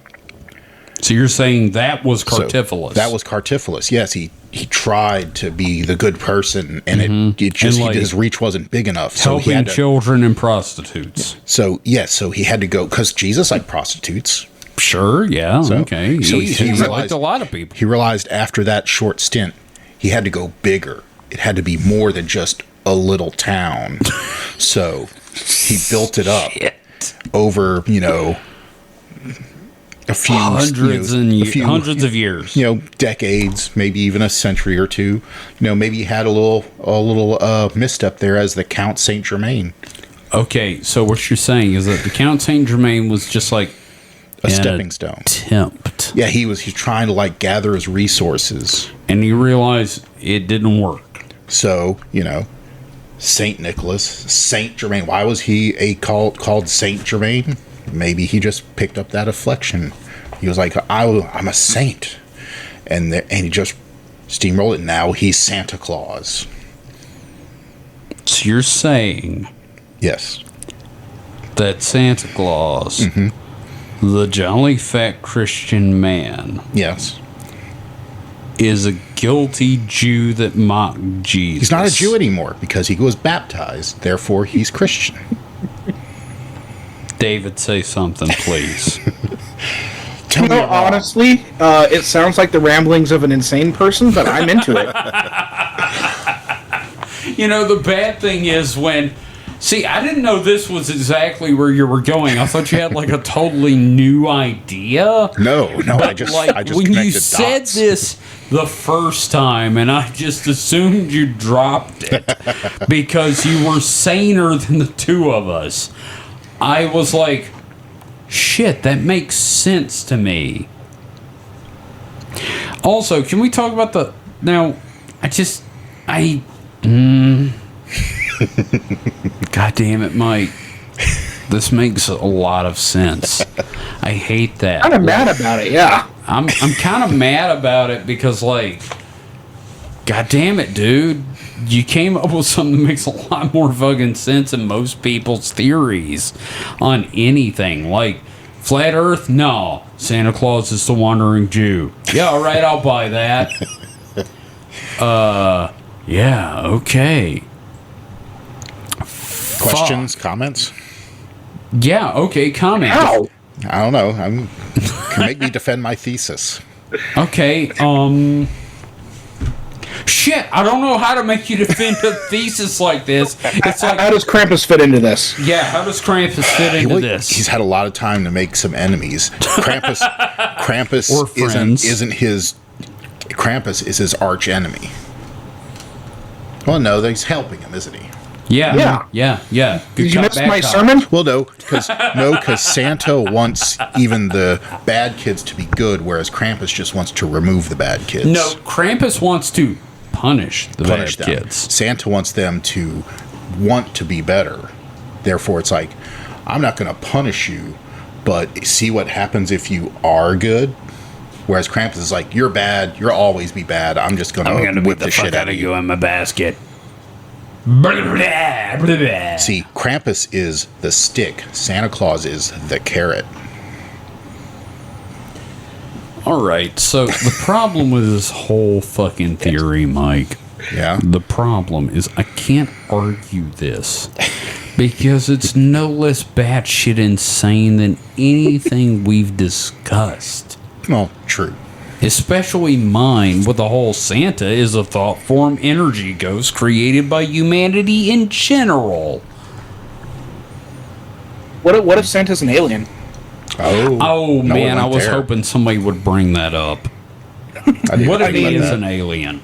S1: So you're saying that was Cartiphilus?
S2: So that was Cartiphilus. Yes, he tried to be the good person, and his reach wasn't big enough. So
S1: helping
S2: he had
S1: children and prostitutes.
S2: So yes, so he had to go because Jesus liked prostitutes.
S1: Sure. Yeah. Okay.
S2: So he realized,
S1: liked a lot of people.
S2: He realized after that short stint, he had to go bigger. It had to be more than just a little town. So he built it up over a few
S1: hundreds of years,
S2: decades, maybe even a century or two. Maybe he had a little misstep there as the Count Saint Germain.
S1: Okay, so what you're saying is that the Count Saint Germain was just like
S2: a stepping stone.
S1: Attempt.
S2: Yeah, he's trying to gather his resources,
S1: and he realized it didn't work.
S2: So Saint Nicholas, Saint Germain. Why was he called Saint Germain? Maybe he just picked up that affliction. He was like, I'm a saint. And he just steamrolled it. Now he's Santa Claus.
S1: So you're saying...
S2: Yes.
S1: That Santa Claus, the jolly fat Christian man...
S2: Yes.
S1: ...is a guilty Jew that mocked Jesus.
S2: He's not a Jew anymore because he was baptized. Therefore, he's Christian.
S1: David, say something, please.
S3: Honestly, it sounds like the ramblings of an insane person, but I'm into it.
S1: The bad thing is when... See, I didn't know this was exactly where you were going. I thought you had a totally new idea.
S2: No,
S1: but
S2: I just
S1: when you said
S2: dots.
S1: this the first time, and I just assumed you dropped it because you were saner than the two of us. I was like, shit, that makes sense to me. Also, can we talk about the... Now, God damn it, Mike. This makes a lot of sense. I hate that.
S3: Kind of mad about it, yeah.
S1: I'm kind of mad about it because, God damn it, dude. You came up with something that makes a lot more fucking sense than most people's theories on anything. Flat Earth? No. Santa Claus is the wandering Jew. Yeah, all right, I'll buy that. Yeah, okay.
S2: Questions, comments?
S1: Yeah, okay, comment.
S3: Ow.
S2: I don't know. Can make me defend my thesis.
S1: Okay, shit, I don't know how to make you defend a thesis like this. It's like,
S3: How does Krampus fit into this?
S1: yeah, how does Krampus fit into this?
S2: He's had a lot of time to make some enemies. Krampus
S1: Or friends.
S2: isn't his. Krampus is his arch enemy. Well, no, he's helping him, isn't he?
S1: Yeah. Good
S3: Did you
S1: cop,
S3: miss
S1: bad
S3: my
S1: cop.
S3: sermon?
S2: Well, no, because Santa wants even the bad kids to be good, whereas Krampus just wants to remove the bad kids.
S1: No, Krampus wants to punish the
S2: Punish
S1: bad
S2: them.
S1: kids.
S2: Santa wants them to want to be better. Therefore, it's like, I'm not going to punish you, but see what happens if you are good. Whereas Krampus is like, you're bad, you'll always be bad. I'm just going to whip the shit out of you.
S1: in my basket. Blah, blah, blah, blah.
S2: See, Krampus is the stick. Santa Claus is the carrot.
S1: All right, so the problem with this whole fucking theory, Mike,
S2: Yeah.
S1: the problem is I can't argue this because it's no less batshit insane than anything we've discussed.
S2: Well, true.
S1: Especially mine with the whole Santa is a thought form energy ghost created by humanity in general.
S3: What if Santa's an alien?
S1: Oh
S2: no,
S1: man,
S2: it
S1: I
S2: went
S1: was
S2: there.
S1: hoping somebody would bring that up.
S2: I didn't
S1: What if
S2: think
S1: he
S2: about
S1: is
S2: that.
S1: an alien?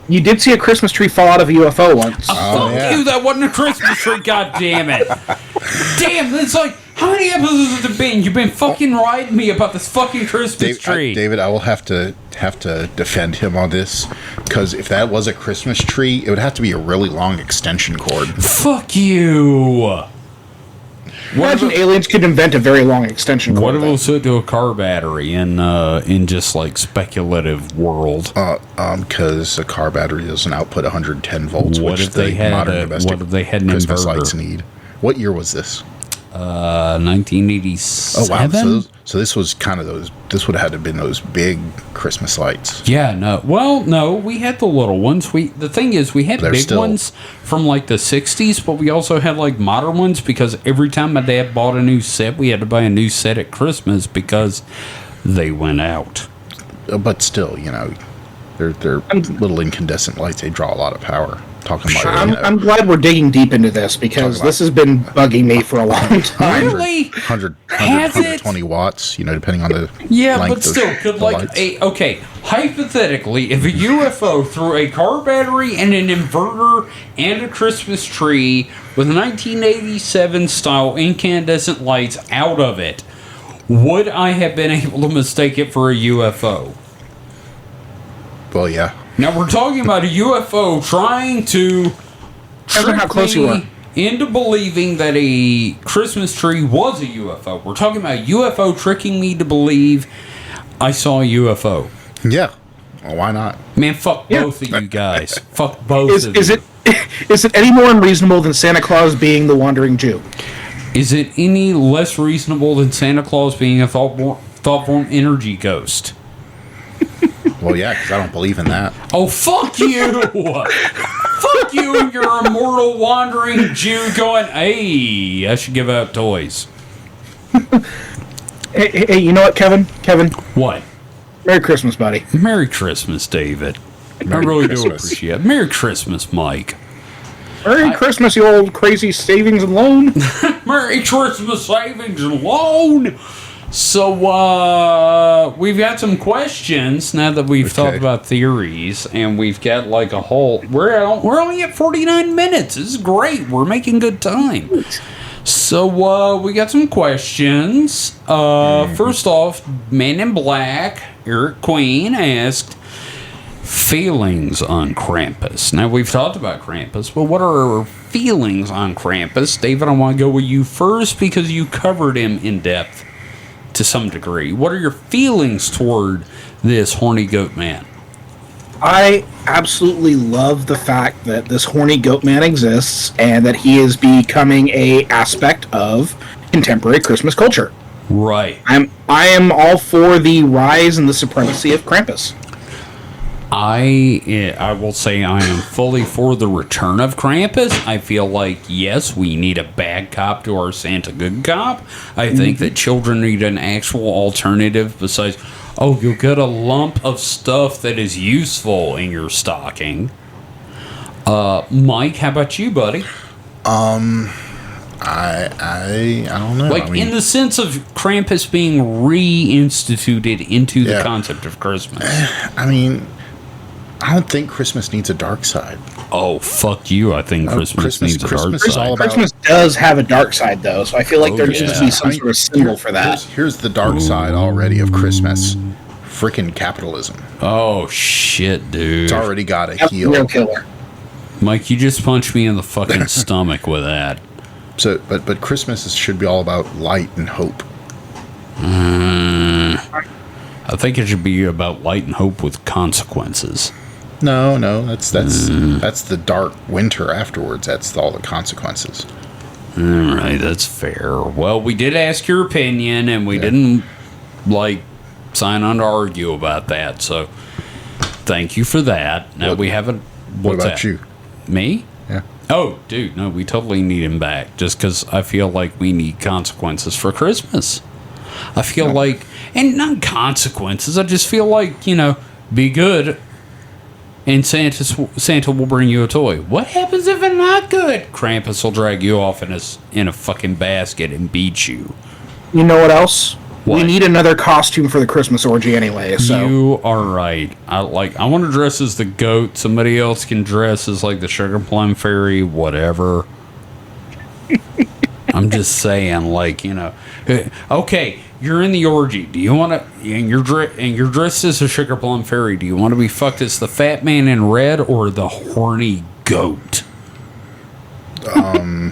S3: You did see a Christmas tree fall out of a UFO once.
S1: Fuck
S2: yeah.
S1: you, that wasn't a Christmas tree, god damn it. Damn, it's like, how many episodes has it been? You've been fucking writing me about this fucking Christmas tree.
S2: David, I will have to defend him on this, because if that was a Christmas tree, it would have to be a really long extension cord.
S1: Fuck you.
S3: Imagine aliens could invent a very long extension cord.
S1: What if it
S3: though.
S1: was hooked to a car battery in just like speculative world?
S2: Because a car battery doesn't output 110 volts,
S1: What
S2: which
S1: if they
S2: the
S1: had
S2: modern
S1: a-
S2: domestic
S1: what if they had an
S2: Christmas
S1: inverter?
S2: lights need. What year was this?
S1: 1987.
S2: Oh wow! So this was kind of those. This would have had to have been those big Christmas lights.
S1: Yeah, no. Well, no, we had the little ones. The thing is, we had
S2: They're
S1: big
S2: still-
S1: ones from like the 60s, but we also had like modern ones because every time my dad bought a new set, we had to buy a new set at Christmas because they went out.
S2: But still, you know, they're little incandescent lights. They draw a lot of power. Talking about
S3: I'm glad we're digging deep into this because this has been bugging me for a long time.
S1: Really?
S2: 120 watts. You know, depending on the
S1: Yeah,
S2: length
S1: but
S2: of
S1: still, could
S2: the
S1: like
S2: lights.
S1: okay, hypothetically, if a UFO threw a car battery and an inverter and a Christmas tree with 1987 style incandescent lights out of it, would I have been able to mistake it for a UFO?
S2: Well, yeah.
S1: Now we're talking about a UFO trying to
S3: Depends on how
S1: trick
S3: close you
S1: me into believing that a Christmas tree was a UFO. We're talking about a UFO tricking me to believe I saw a UFO.
S2: Yeah. Well, why not?
S1: Man, fuck
S3: Yeah.
S1: both of you guys. Fuck both
S3: Is
S1: of
S3: is
S1: you.
S3: it any more unreasonable than Santa Claus being the wandering Jew?
S1: Is it any less reasonable than Santa Claus being a thought form energy ghost?
S2: Well, yeah, because I don't believe in that.
S1: Oh, fuck you! Fuck you and your immortal wandering Jew going, hey, I should give out toys.
S3: Hey, you know what, Kevin? Kevin,
S1: What?
S3: Merry Christmas, buddy.
S1: Merry Christmas, David.
S2: Merry
S1: I really do
S2: Christmas.
S1: appreciate it. Merry Christmas, Mike.
S3: Merry Christmas, you old crazy savings and loan.
S1: Merry Christmas savings and loan. So we've got some questions now that we've talked about theories, and we've got like a whole. We're only at 49 minutes. This is great. We're making good time. So we got some questions. First off, Man in Black, Eric Queen asked feelings on Krampus. Now we've talked about Krampus, but what are our feelings on Krampus? David, I want to go with you first because you covered him in depth to some degree. What are your feelings toward this horny goat man?
S3: I absolutely love the fact that this horny goat man exists and that he is becoming a aspect of contemporary Christmas culture.
S1: Right.
S3: I am all for the rise and the supremacy of Krampus.
S1: I will say I am fully for the return of Krampus. I feel like, yes, we need a bad cop to our Santa good cop. I think that children need an actual alternative besides, Oh, you'll get a lump of stuff that is useful in your stocking. Mike, how about you, buddy?
S2: I don't know.
S1: Like, in the sense of Krampus being reinstituted into the concept of Christmas.
S2: I mean, I don't think Christmas needs a dark side.
S1: Oh, fuck you. I think Christmas needs a dark
S2: is
S1: side.
S2: all about-
S3: Christmas does have a dark side, though, so I feel like there needs to be some sort of symbol for that.
S2: Here's the dark side already of Christmas. Freaking capitalism.
S1: Oh, shit, dude.
S2: It's already got a
S3: That's the real
S2: heel.
S3: killer.
S1: Mike, you just punched me in the fucking stomach with that.
S2: So, but Christmas should be all about light and hope.
S1: I think it should be about light and hope with consequences.
S2: No, that's the dark winter afterwards. That's all the consequences.
S1: All right, that's fair. Well, we did ask your opinion, and we didn't, sign on to argue about that, so thank you for that. Now, we haven't...
S2: What about you?
S1: Me?
S2: Yeah.
S1: Oh, dude, no, we totally need him back, just because I feel like we need consequences for Christmas. I feel like... And not consequences, I just feel like, be good... And Santa will bring you a toy. What happens if it's not good? Krampus will drag you off in a fucking basket and beat you.
S3: You know what else?
S1: What?
S3: We need another costume for the Christmas orgy anyway, so...
S1: You are right. I want to dress as the goat. Somebody else can dress as the Sugar Plum Fairy, whatever. I'm just saying, okay, you're in the orgy. Do you want to? And you're dressed as a Sugar Plum Fairy. Do you want to be fucked as the fat man in red or the horny goat?
S2: I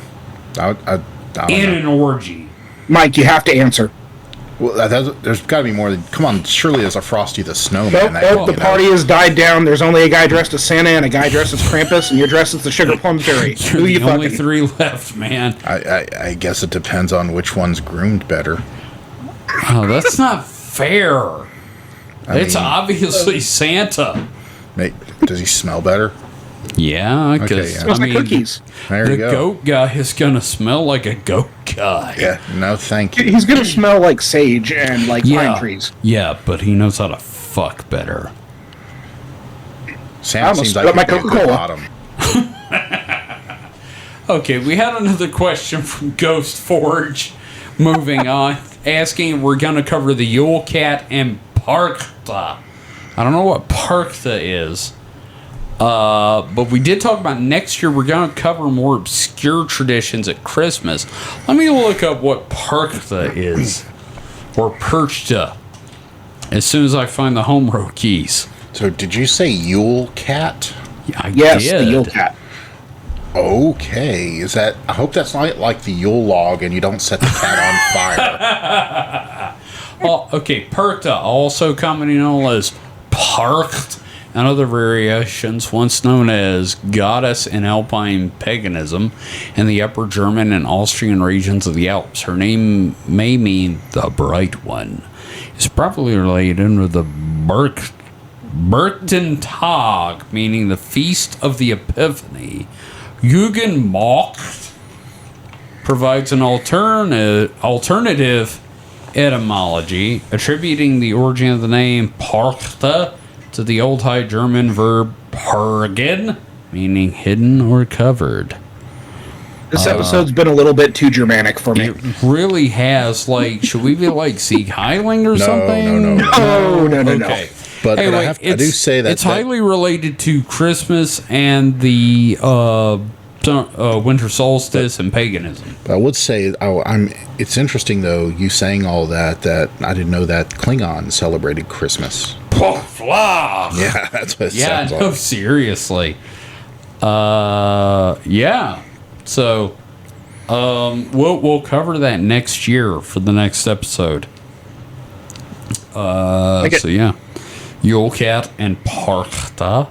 S2: don't
S1: In
S2: know.
S1: an orgy.
S3: Mike, you have to answer.
S2: Well, there's got to be more than. Come on, surely there's a Frosty the Snowman.
S3: Nope, the party has died down. There's only a guy dressed as Santa and a guy dressed as Krampus, and you're dressed as the Sugar Plum Fairy. Who
S1: You're
S3: you
S1: the only
S3: fucking?
S1: three left, man.
S2: I guess it depends on which one's groomed better.
S1: Oh, that's not fair. It's
S2: mean-
S1: obviously Santa.
S2: Does he smell better?
S1: Yeah, because
S2: Okay, yeah.
S3: Smells like cookies.
S2: There
S1: the
S2: you go.
S1: goat guy is gonna smell like a goat guy.
S2: Yeah. No, thank you.
S3: He's gonna smell like sage and pine trees.
S1: Yeah, but he knows how to fuck better.
S2: Sam
S3: almost
S2: seems
S3: spit
S2: like
S3: up my
S2: a good
S3: Coca-Cola.
S2: bottom.
S1: Okay, we had another question from Ghost Forge. Moving on, asking if we're gonna cover the Yule Cat and Parkta. I don't know what Parkta is. But we did talk about next year we're going to cover more obscure traditions at Christmas. Let me look up what Parkta is. Or Perchta. As soon as I find the home row keys.
S2: So, did you say Yule Cat?
S1: Yeah, I
S3: Yes,
S1: did.
S3: the Yule Cat.
S2: Okay. Is that? I hope that's not like the Yule log, and you don't set the cat on fire.
S1: Oh, okay, Perchta, also commonly known as Parkt, and other variations, once known as goddess in Alpine paganism in the Upper German and Austrian regions of the Alps. Her name may mean the bright one. It's probably related with the Berchtentag, meaning the feast of the Epiphany. Jugendmacht provides an alternative etymology, attributing the origin of the name Parkta to the Old High German verb pargen, meaning hidden or covered.
S3: This episode's been a little bit too Germanic for me.
S1: It really has, should we be like Sieg Heiling or something?
S2: No.
S3: No.
S1: Okay.
S2: But
S1: Anyway,
S2: I do say that
S1: it's highly related to Christmas and the winter solstice and paganism.
S2: I would say it's interesting though you saying all that I didn't know that Klingon celebrated Christmas. Yeah, that's what it
S1: Yeah,
S2: sounds
S1: no,
S2: like.
S1: seriously. Yeah. So, we'll cover that next year for the next episode. So yeah, Yule Cat and Parkta.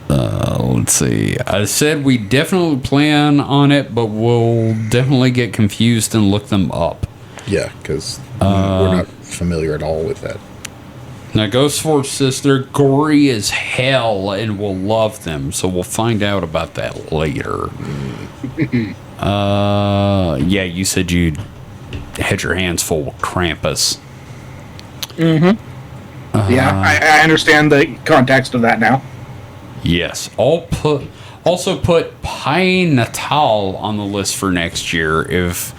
S1: Let's see. I said we definitely plan on it, but we'll definitely get confused and look them up.
S2: Yeah, because we're not familiar at all with that.
S1: Now, Ghost Force says they're gory as hell and we'll love them, so we'll find out about that later. You said you had your hands full with Krampus.
S3: Mm-hmm. Yeah, I understand the context of that now.
S1: Yes. Also put Pi Natal on the list for next year if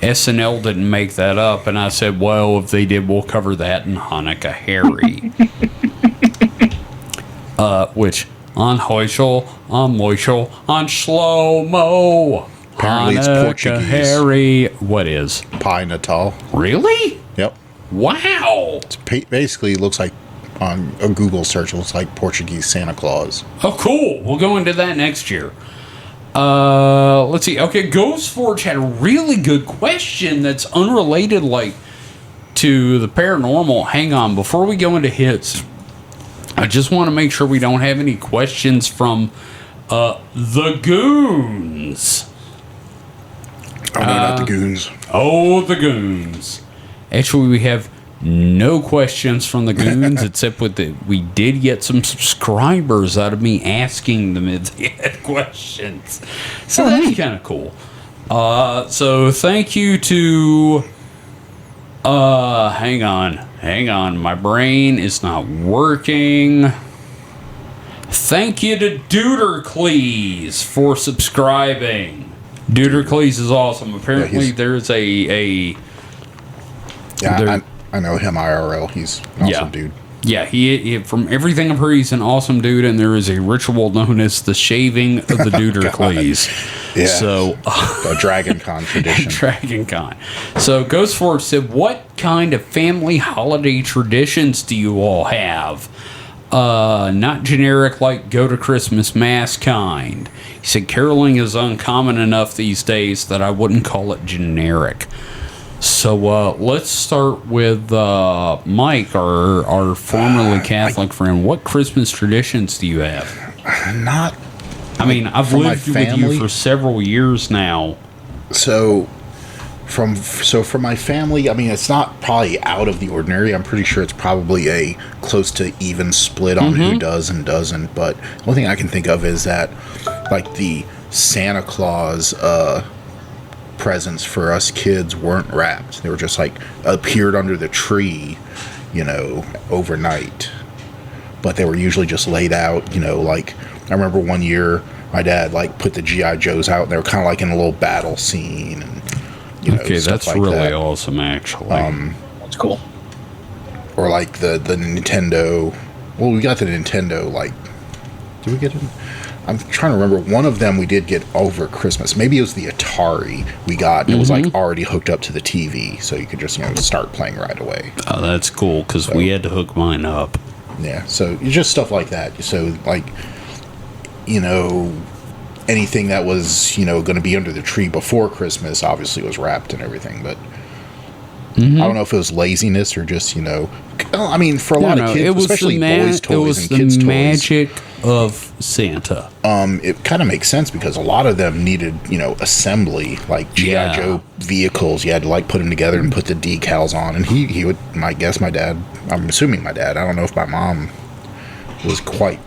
S1: SNL didn't make that up. And I said, well, if they did, we'll cover that in Hanukkah Harry. Which, on Heuschel, on Moischel, on Shlomo.
S2: Apparently it's
S1: Hanukkah
S2: Portuguese.
S1: Harry. What is?
S2: Pi Natal.
S1: Really?
S2: Yep.
S1: Wow.
S2: It's basically looks like on a Google search, it looks like Portuguese Santa Claus.
S1: Oh, cool. We'll go into that next year. Let's see. Okay, Ghost Forge had a really good question that's unrelated, like, to the paranormal. Hang on. Before we go into hits, I just want to make sure we don't have any questions from the Goons.
S2: Oh, no, not the Goons.
S1: Oh, the Goons. Actually, we have no questions from the Goons, except with we did get some subscribers out of me asking them if they had questions. So that's kind of cool. So thank you to... hang on. My brain is not working. Thank you to Dudercleese for subscribing. Dudercleese is awesome. Apparently, there's a
S2: Yeah, I know him IRL. He's an awesome dude.
S1: Yeah, he from everything I've heard, he's an awesome dude, and there is a ritual known as the shaving of the Dudercleese.
S2: Yeah.
S1: So,
S2: A Dragon Con tradition.
S1: Dragon Con. So, Ghost Forge said, what kind of family holiday traditions do you all have? Not generic like go to Christmas Mass kind. He said, caroling is uncommon enough these days that I wouldn't call it generic. So let's start with Mike, our formerly Catholic friend. What Christmas traditions do you have?
S2: Not.
S1: I mean, I've lived with you for several years now.
S2: So for my family, I mean, it's not probably out of the ordinary. I'm pretty sure it's probably a close to even split on who does and doesn't. But one thing I can think of is that, like, the Santa Claus presents for us kids weren't wrapped. They were just like appeared under the tree, overnight. But they were usually just laid out, like I remember one year my dad like put the GI Joes out and they were kind of like in a little battle scene and
S1: okay, that's like really awesome actually.
S3: That's cool.
S2: Or like the Nintendo. Well, we got the Nintendo, like, did we get it? I'm trying to remember. One of them we did get over Christmas. Maybe it was the Atari we got. And it was like already hooked up to the TV, so you could just start playing right away.
S1: Oh, that's cool because we had to hook mine up.
S2: Yeah, so just stuff like that. So like, anything that was going to be under the tree before Christmas obviously was wrapped and everything. But I don't know if it was laziness or just I mean, for a lot of kids, especially boys' toys and kids' toys,
S1: magic of Santa.
S2: It kind of makes sense because a lot of them needed, assembly, like G.I. Joe vehicles. You had to like put them together and put the decals on. And he would, my dad, I'm assuming my dad, I don't know if my mom was quite,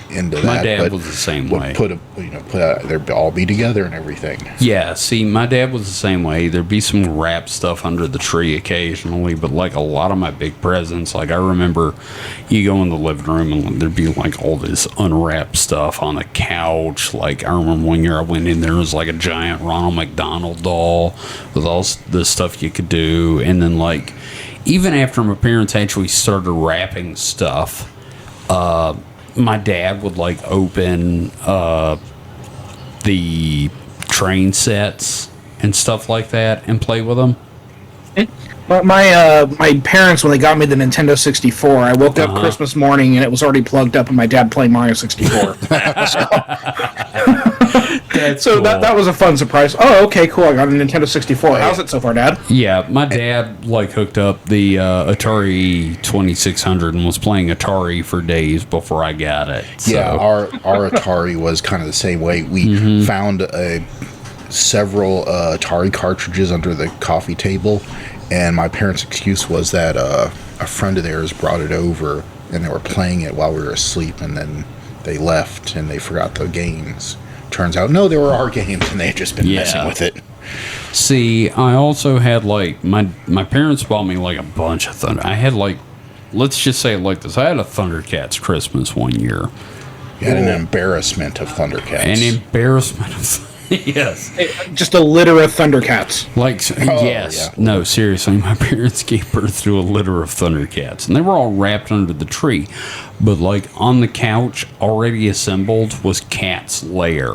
S2: into that.
S1: My dad was the same way.
S2: They'd all be together and everything.
S1: Yeah, see, my dad was the same way. There'd be some wrapped stuff under the tree occasionally, but like a lot of my big presents, like I remember you go in the living room and there'd be like all this unwrapped stuff on the couch. Like I remember one year I went in, there was like a giant Ronald McDonald doll with all the stuff you could do. And then like, even after my parents actually started wrapping stuff, my dad would like open the train sets and stuff like that and play with them.
S3: But my parents, when they got me the Nintendo 64, I woke up Christmas morning and it was already plugged up and my dad playing Mario 64. So that was a fun surprise. Oh, okay, cool. I got a Nintendo 64. How's it so far, Dad?
S1: Yeah, my dad like hooked up the Atari 2600 and was playing Atari for days before I got it. So.
S2: Yeah, our Atari was kind of the same way. We found several Atari cartridges under the coffee table, and my parents' excuse was that a friend of theirs brought it over and they were playing it while we were asleep, and then they left and they forgot the games. Turns out, no, they were our games and they had just been messing with it.
S1: See, I also had like my parents bought me like a bunch of Thunder. I had like let's just say it like this. I had a Thundercats Christmas one year.
S2: You had an embarrassment of Thundercats.
S1: An embarrassment of yes.
S3: Just a litter of Thundercats.
S1: Like, yes.
S2: yeah.
S1: No, seriously, my parents gave birth to a litter of Thundercats, and they were all wrapped under the tree. But, like, on the couch, already assembled, was Cat's lair.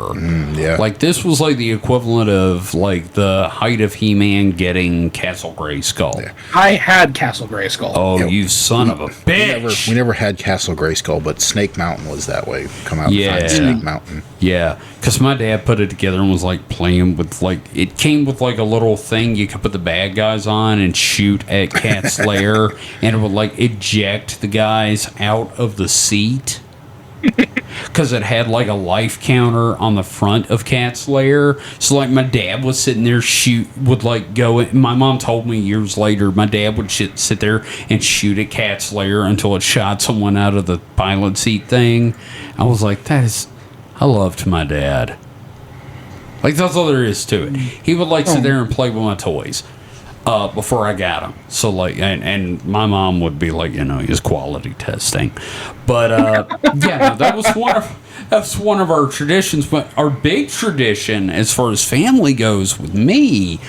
S2: Yeah.
S1: Like, this was, like, the equivalent of, like, the height of He-Man getting Castle Grayskull.
S2: Yeah.
S3: I had Castle Grayskull.
S1: Oh,
S2: Yeah.
S1: you son of a bitch!
S2: We never had Castle Grayskull, but Snake Mountain was that way. Come out and find Snake Mountain.
S1: Yeah, because my dad put it together and was like playing with like it came with like a little thing you could put the bad guys on and shoot at Cat's lair, and it would like eject the guys out of the seat because it had like a life counter on the front of Cat's lair. So like my dad was sitting there would like go. My mom told me years later my dad would sit there and shoot at Cat's lair until it shot someone out of the pilot seat thing. I was like, I loved my dad. Like, that's all there is to it. He would, like, sit there and play with my toys before I got them. So, like, and my mom would be like, you know, he was quality testing. But, yeah, no, that was one of our traditions. But our big tradition, as far as family goes with me,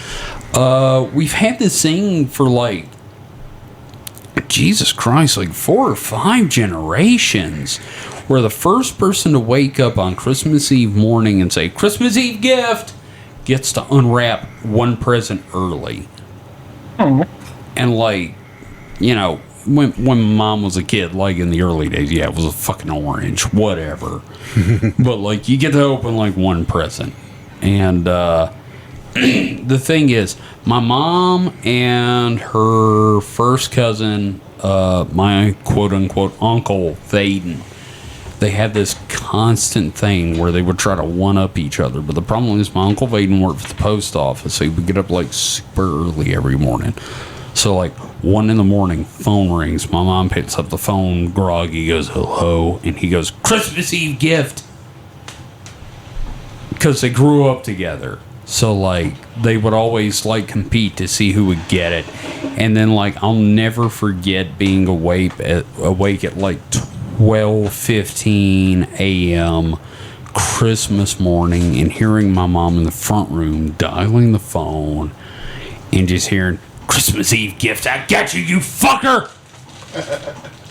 S1: we've had this thing for, like, Jesus Christ, like 4 or 5 generations, where the first person to wake up on Christmas Eve morning and say, Christmas Eve gift, gets to unwrap one present early.
S3: Oh.
S1: And, like, you know, when mom was a kid, like in the early days, yeah, it was a fucking orange, whatever. But, like, you get to open, like, one present. And, the thing is, my mom and her first cousin, my quote-unquote uncle, Vaden, they had this constant thing where they would try to one-up each other. But the problem is my Uncle Vaden worked for the post office, so he would get up, like, super early every morning. So, like, 1 in the morning, phone rings. My mom picks up the phone, groggy, goes, hello, and he goes, Christmas Eve gift! Because they grew up together. So, like, they would always, like, compete to see who would get it. And then, like, I'll never forget being awake at like, 12:15 a.m. Christmas morning and hearing my mom in the front room dialing the phone and just hearing, Christmas Eve gift, I got you, you fucker!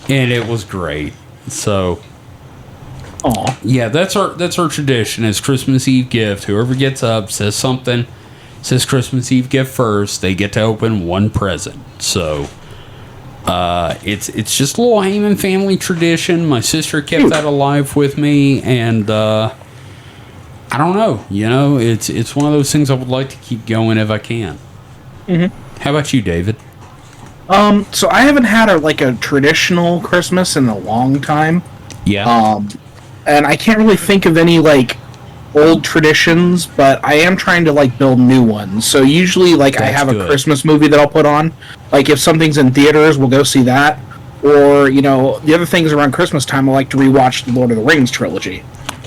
S1: And it was great. So...
S3: Aw.
S1: Yeah, that's our tradition is Christmas Eve gift. Whoever gets up, says something, says Christmas Eve gift first, they get to open one present. So it's just a little Heyman family tradition. My sister kept that alive with me, and I don't know, you know, it's one of those things I would like to keep going if I can. Mm-hmm. How about you, David?
S3: So I haven't had a traditional Christmas in a long time.
S1: Yeah.
S3: And I can't really think of any, old traditions, but I am trying to, build new ones. So usually, I have a Christmas movie that I'll put on. Like, if something's in theaters, we'll go see that. Or, the other things around Christmas time, I like to rewatch the Lord of the Rings trilogy.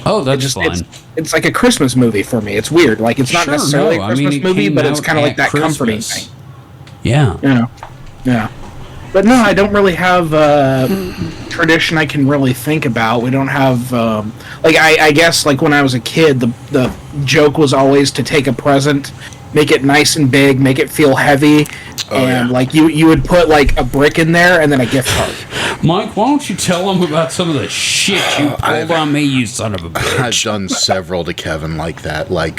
S1: Oh, that's fun.
S3: It's like a Christmas movie for me. It's weird. Like, it's not necessarily a Christmas movie, but it's kind of like that comforting thing.
S1: Yeah.
S3: Yeah. But no, I don't really have tradition I can really think about. We don't have I guess when I was a kid, the joke was always to take a present, make it nice and big, make it feel heavy, you would put a brick in there and then a gift card.
S1: Mike, why don't you tell them about some of the shit you pulled on me, you son of a bitch?
S2: I've done several to Kevin like that.
S1: Let's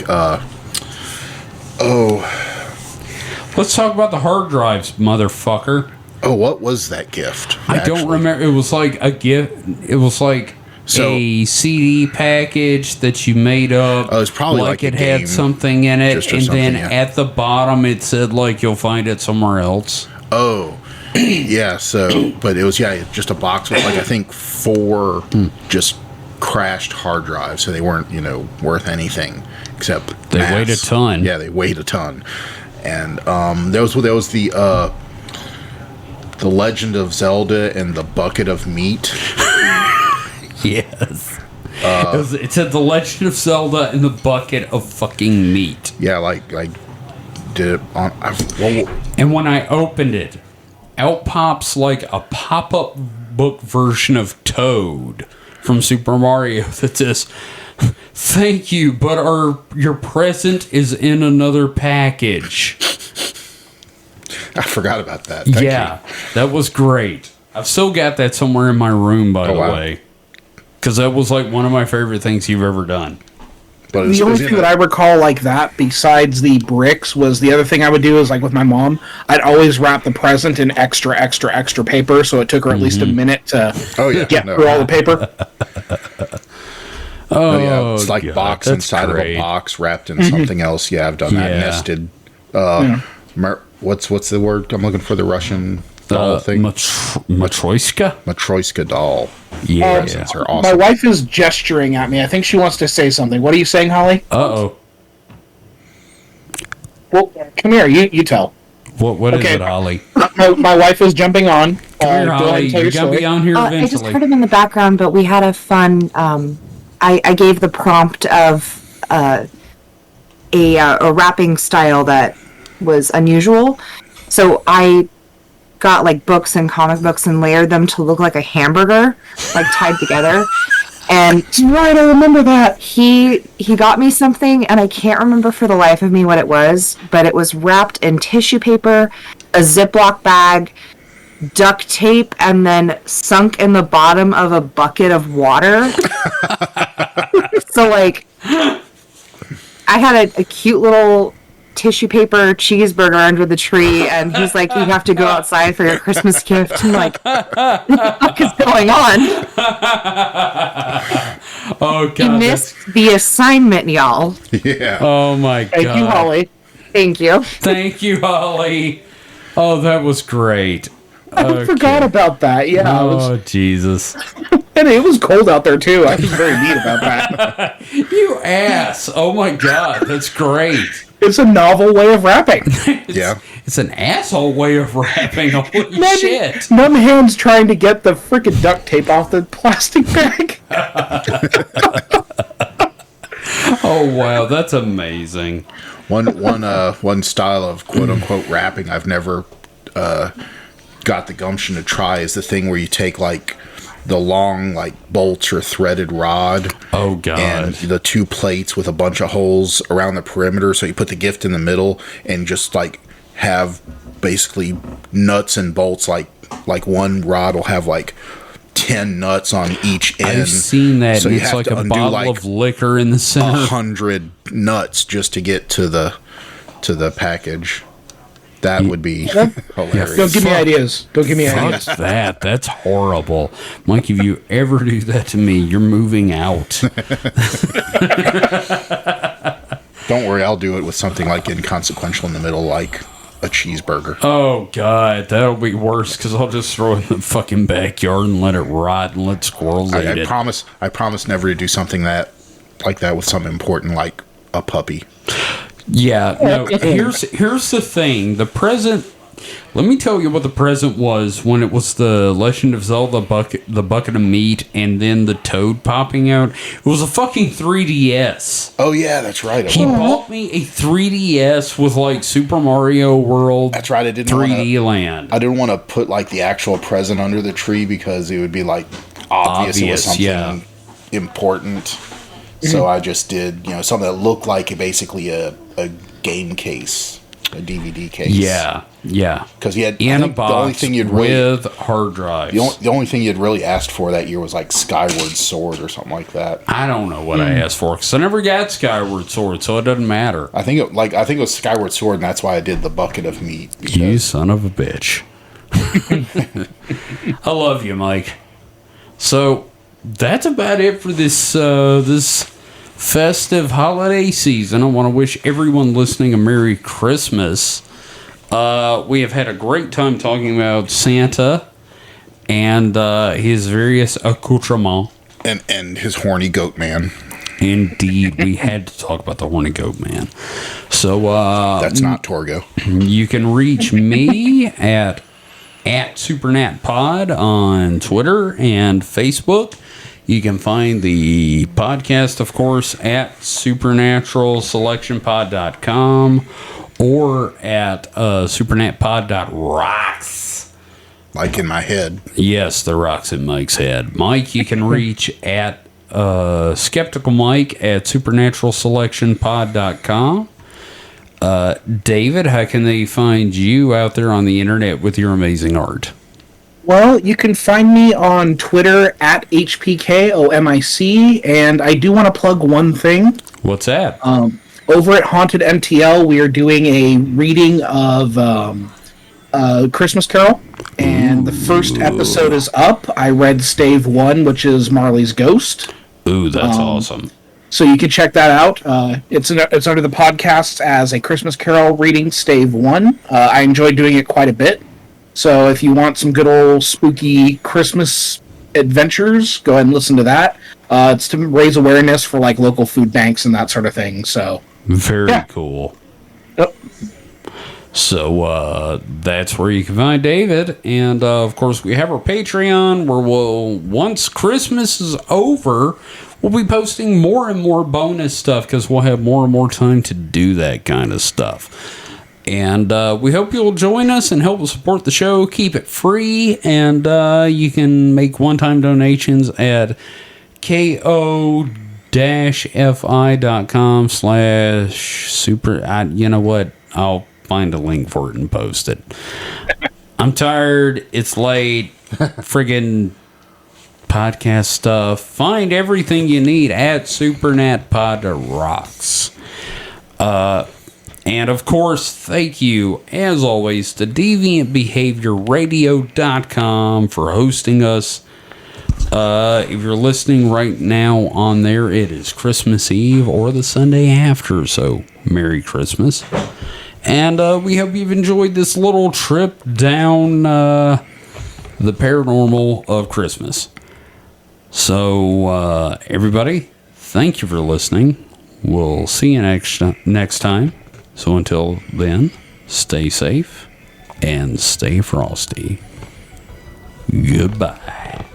S1: talk about the hard drives, motherfucker.
S2: Oh, what was that gift?
S1: I don't remember. It was like a gift. It was like a CD package that you made up.
S2: Oh, it was probably like
S1: it
S2: a
S1: had
S2: game
S1: something in it, and then
S2: yeah.
S1: at the bottom it said you'll find it somewhere else.
S2: Oh, yeah. So, but it was just a box with I think 4 just crashed hard drives, so they weren't worth anything except
S1: they weighed a ton.
S2: Yeah, they weighed a ton, and there was The Legend of Zelda and the Bucket of Meat.
S1: Yes. It said The Legend of Zelda and the Bucket of fucking meat.
S2: Yeah, did it on...
S1: And when I opened it, out pops like a pop-up book version of Toad from Super Mario that says, "Thank you, but your present is in another package."
S2: I forgot about that. Thank you.
S1: That was great. I've still got that somewhere in my room, by the way, because that was like one of my favorite things you've ever done.
S2: But
S3: the only thing that I recall like that, besides the bricks, was the other thing I would do is like with my mom, I'd always wrap the present in extra paper, so it took her at least a minute to get through all the paper.
S2: It's like box inside of a box wrapped in something else. Yeah, I've done that. Nested. What's the word I'm looking for? The Russian doll thing.
S1: Matryoshka?
S2: Matryoshka doll.
S1: Yeah,
S2: presents are awesome.
S3: My wife is gesturing at me. I think she wants to say something. What are you saying, Holly?
S1: Uh-oh.
S3: Well, come here. You tell.
S1: What is it, Holly?
S3: My wife is jumping on.
S1: Come here, Holly. You're going to be on here eventually.
S4: I just heard him in the background, but we had a fun... I gave the prompt of a wrapping style that was unusual. So I got like books and comic books and layered them to look like a hamburger, like tied together. And right, I remember that. He got me something, and I can't remember for the life of me what it was, but it was wrapped in tissue paper, a Ziploc bag, duct tape, and then sunk in the bottom of a bucket of water. So, like, I had a cute little tissue paper cheeseburger under the tree, and he's like, "You have to go outside for your Christmas gift." I'm like, what the fuck is going on?
S1: Oh, God.
S4: You missed the assignment, y'all.
S2: Yeah.
S1: Oh, my God.
S3: Thank you, Holly.
S4: Thank you.
S1: Thank you, Holly. Oh, that was great.
S3: I forgot about that. Yeah.
S1: Oh, Jesus.
S3: And it was cold out there, too. I was very neat about that.
S1: You ass. Oh, my God. That's great.
S3: It's a novel way of wrapping.
S1: It's an asshole way of wrapping. Holy shit.
S3: Numb hands trying to get the freaking duct tape off the plastic bag.
S1: Oh, wow. That's amazing.
S2: One style of quote unquote wrapping I've never got the gumption to try is the thing where you take like the long like bolts or threaded rod.
S1: Oh, God.
S2: And the two plates with a bunch of holes around the perimeter, so you put the gift in the middle and just like have basically nuts and bolts. Like one rod will have like 10 nuts on each end.
S1: I've seen that.
S2: So
S1: and
S2: you
S1: it's
S2: have
S1: like
S2: to
S1: a
S2: undo
S1: bottle
S2: like
S1: of liquor in the center.
S2: 100 nuts just to get to the package. That would be hilarious.
S3: Don't give me ideas. Don't give me ideas.
S1: Fuck that. That's horrible. Mike, if you ever do that to me, you're moving out.
S2: Don't worry, I'll do it with something like inconsequential in the middle, like a cheeseburger.
S1: Oh, God. That'll be worse because I'll just throw it in the fucking backyard and let it rot and let squirrels eat it.
S2: I promise never to do something like that with something important like a puppy.
S1: Yeah, no, here's the thing. The present, let me tell you what the present was when it was the Legend of Zelda the bucket of meat and then the toad popping out. It was a fucking 3DS.
S2: Oh, yeah, that's right.
S1: He bought me a 3DS with like Super Mario World.
S2: That's right. I didn't
S1: 3D Land.
S2: I didn't want to put like the actual present under the tree because it would be like obvious it was something important. So I just did, something that looked like basically a game case, a DVD case.
S1: Yeah.
S2: Because he had
S1: in a box
S2: the only thing you'd
S1: with hard drives.
S2: The only thing you'd really asked for that year was like Skyward Sword or something like that.
S1: I don't know what I asked for because I never got Skyward Sword, so it doesn't matter.
S2: I think it was Skyward Sword, and that's why I did the bucket of meat.
S1: You son of a bitch. I love you, Mike. So that's about it for this festive holiday season. I want to wish everyone listening a Merry Christmas. We have had a great time talking about Santa and his various accoutrements.
S2: And his horny goat man.
S1: Indeed, we had to talk about the horny goat man. So
S2: that's not Torgo.
S1: You can reach me at SuperNatPod on Twitter and Facebook. You can find the podcast, of course, at supernaturalselectionpod.com or at supernatpod.rocks.
S2: like in my head.
S1: Yes, the rocks in Mike's head. Mike, you can reach at Skeptical Mike at supernaturalselectionpod.com. David, how can they find you out there on the internet with your amazing art?
S3: Well, you can find me on Twitter at HPKOMIC, and I do want to plug one thing.
S1: What's that?
S3: Over at Haunted MTL, we are doing a reading of Christmas Carol, and the first episode is up. I read Stave 1, which is Marley's Ghost.
S1: Ooh, that's awesome.
S3: So you can check that out. It's under the podcast as a Christmas Carol reading, Stave 1. I enjoyed doing it quite a bit. So if you want some good old spooky Christmas adventures, go ahead and listen to that. It's to raise awareness for like local food banks and that sort of thing. So
S1: very cool.
S3: Yep.
S1: So that's where you can find David, and of course we have our Patreon where once Christmas is over, we'll be posting more and more bonus stuff because we'll have more and more time to do that kind of stuff. And we hope you'll join us and help support the show. Keep it free, and you can make one-time donations at ko-fi.com/super. You know what? I'll find a link for it and post it. I'm tired. It's late. Friggin' podcast stuff. Find everything you need at SupernatPod Rocks. And of course, thank you, as always, to DeviantBehaviorRadio.com for hosting us. If you're listening right now on there, it is Christmas Eve or the Sunday after, so Merry Christmas. And we hope you've enjoyed this little trip down the paranormal of Christmas. So, everybody, thank you for listening. We'll see you next time. So until then, stay safe and stay frosty. Goodbye.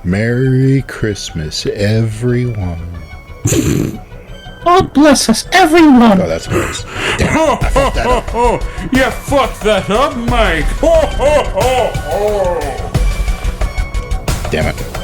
S2: Merry Christmas, everyone.
S3: God bless us, everyone.
S2: Oh, that's nice. Damn it, I fucked that up.
S1: You fucked that up, Mike.
S2: Damn it.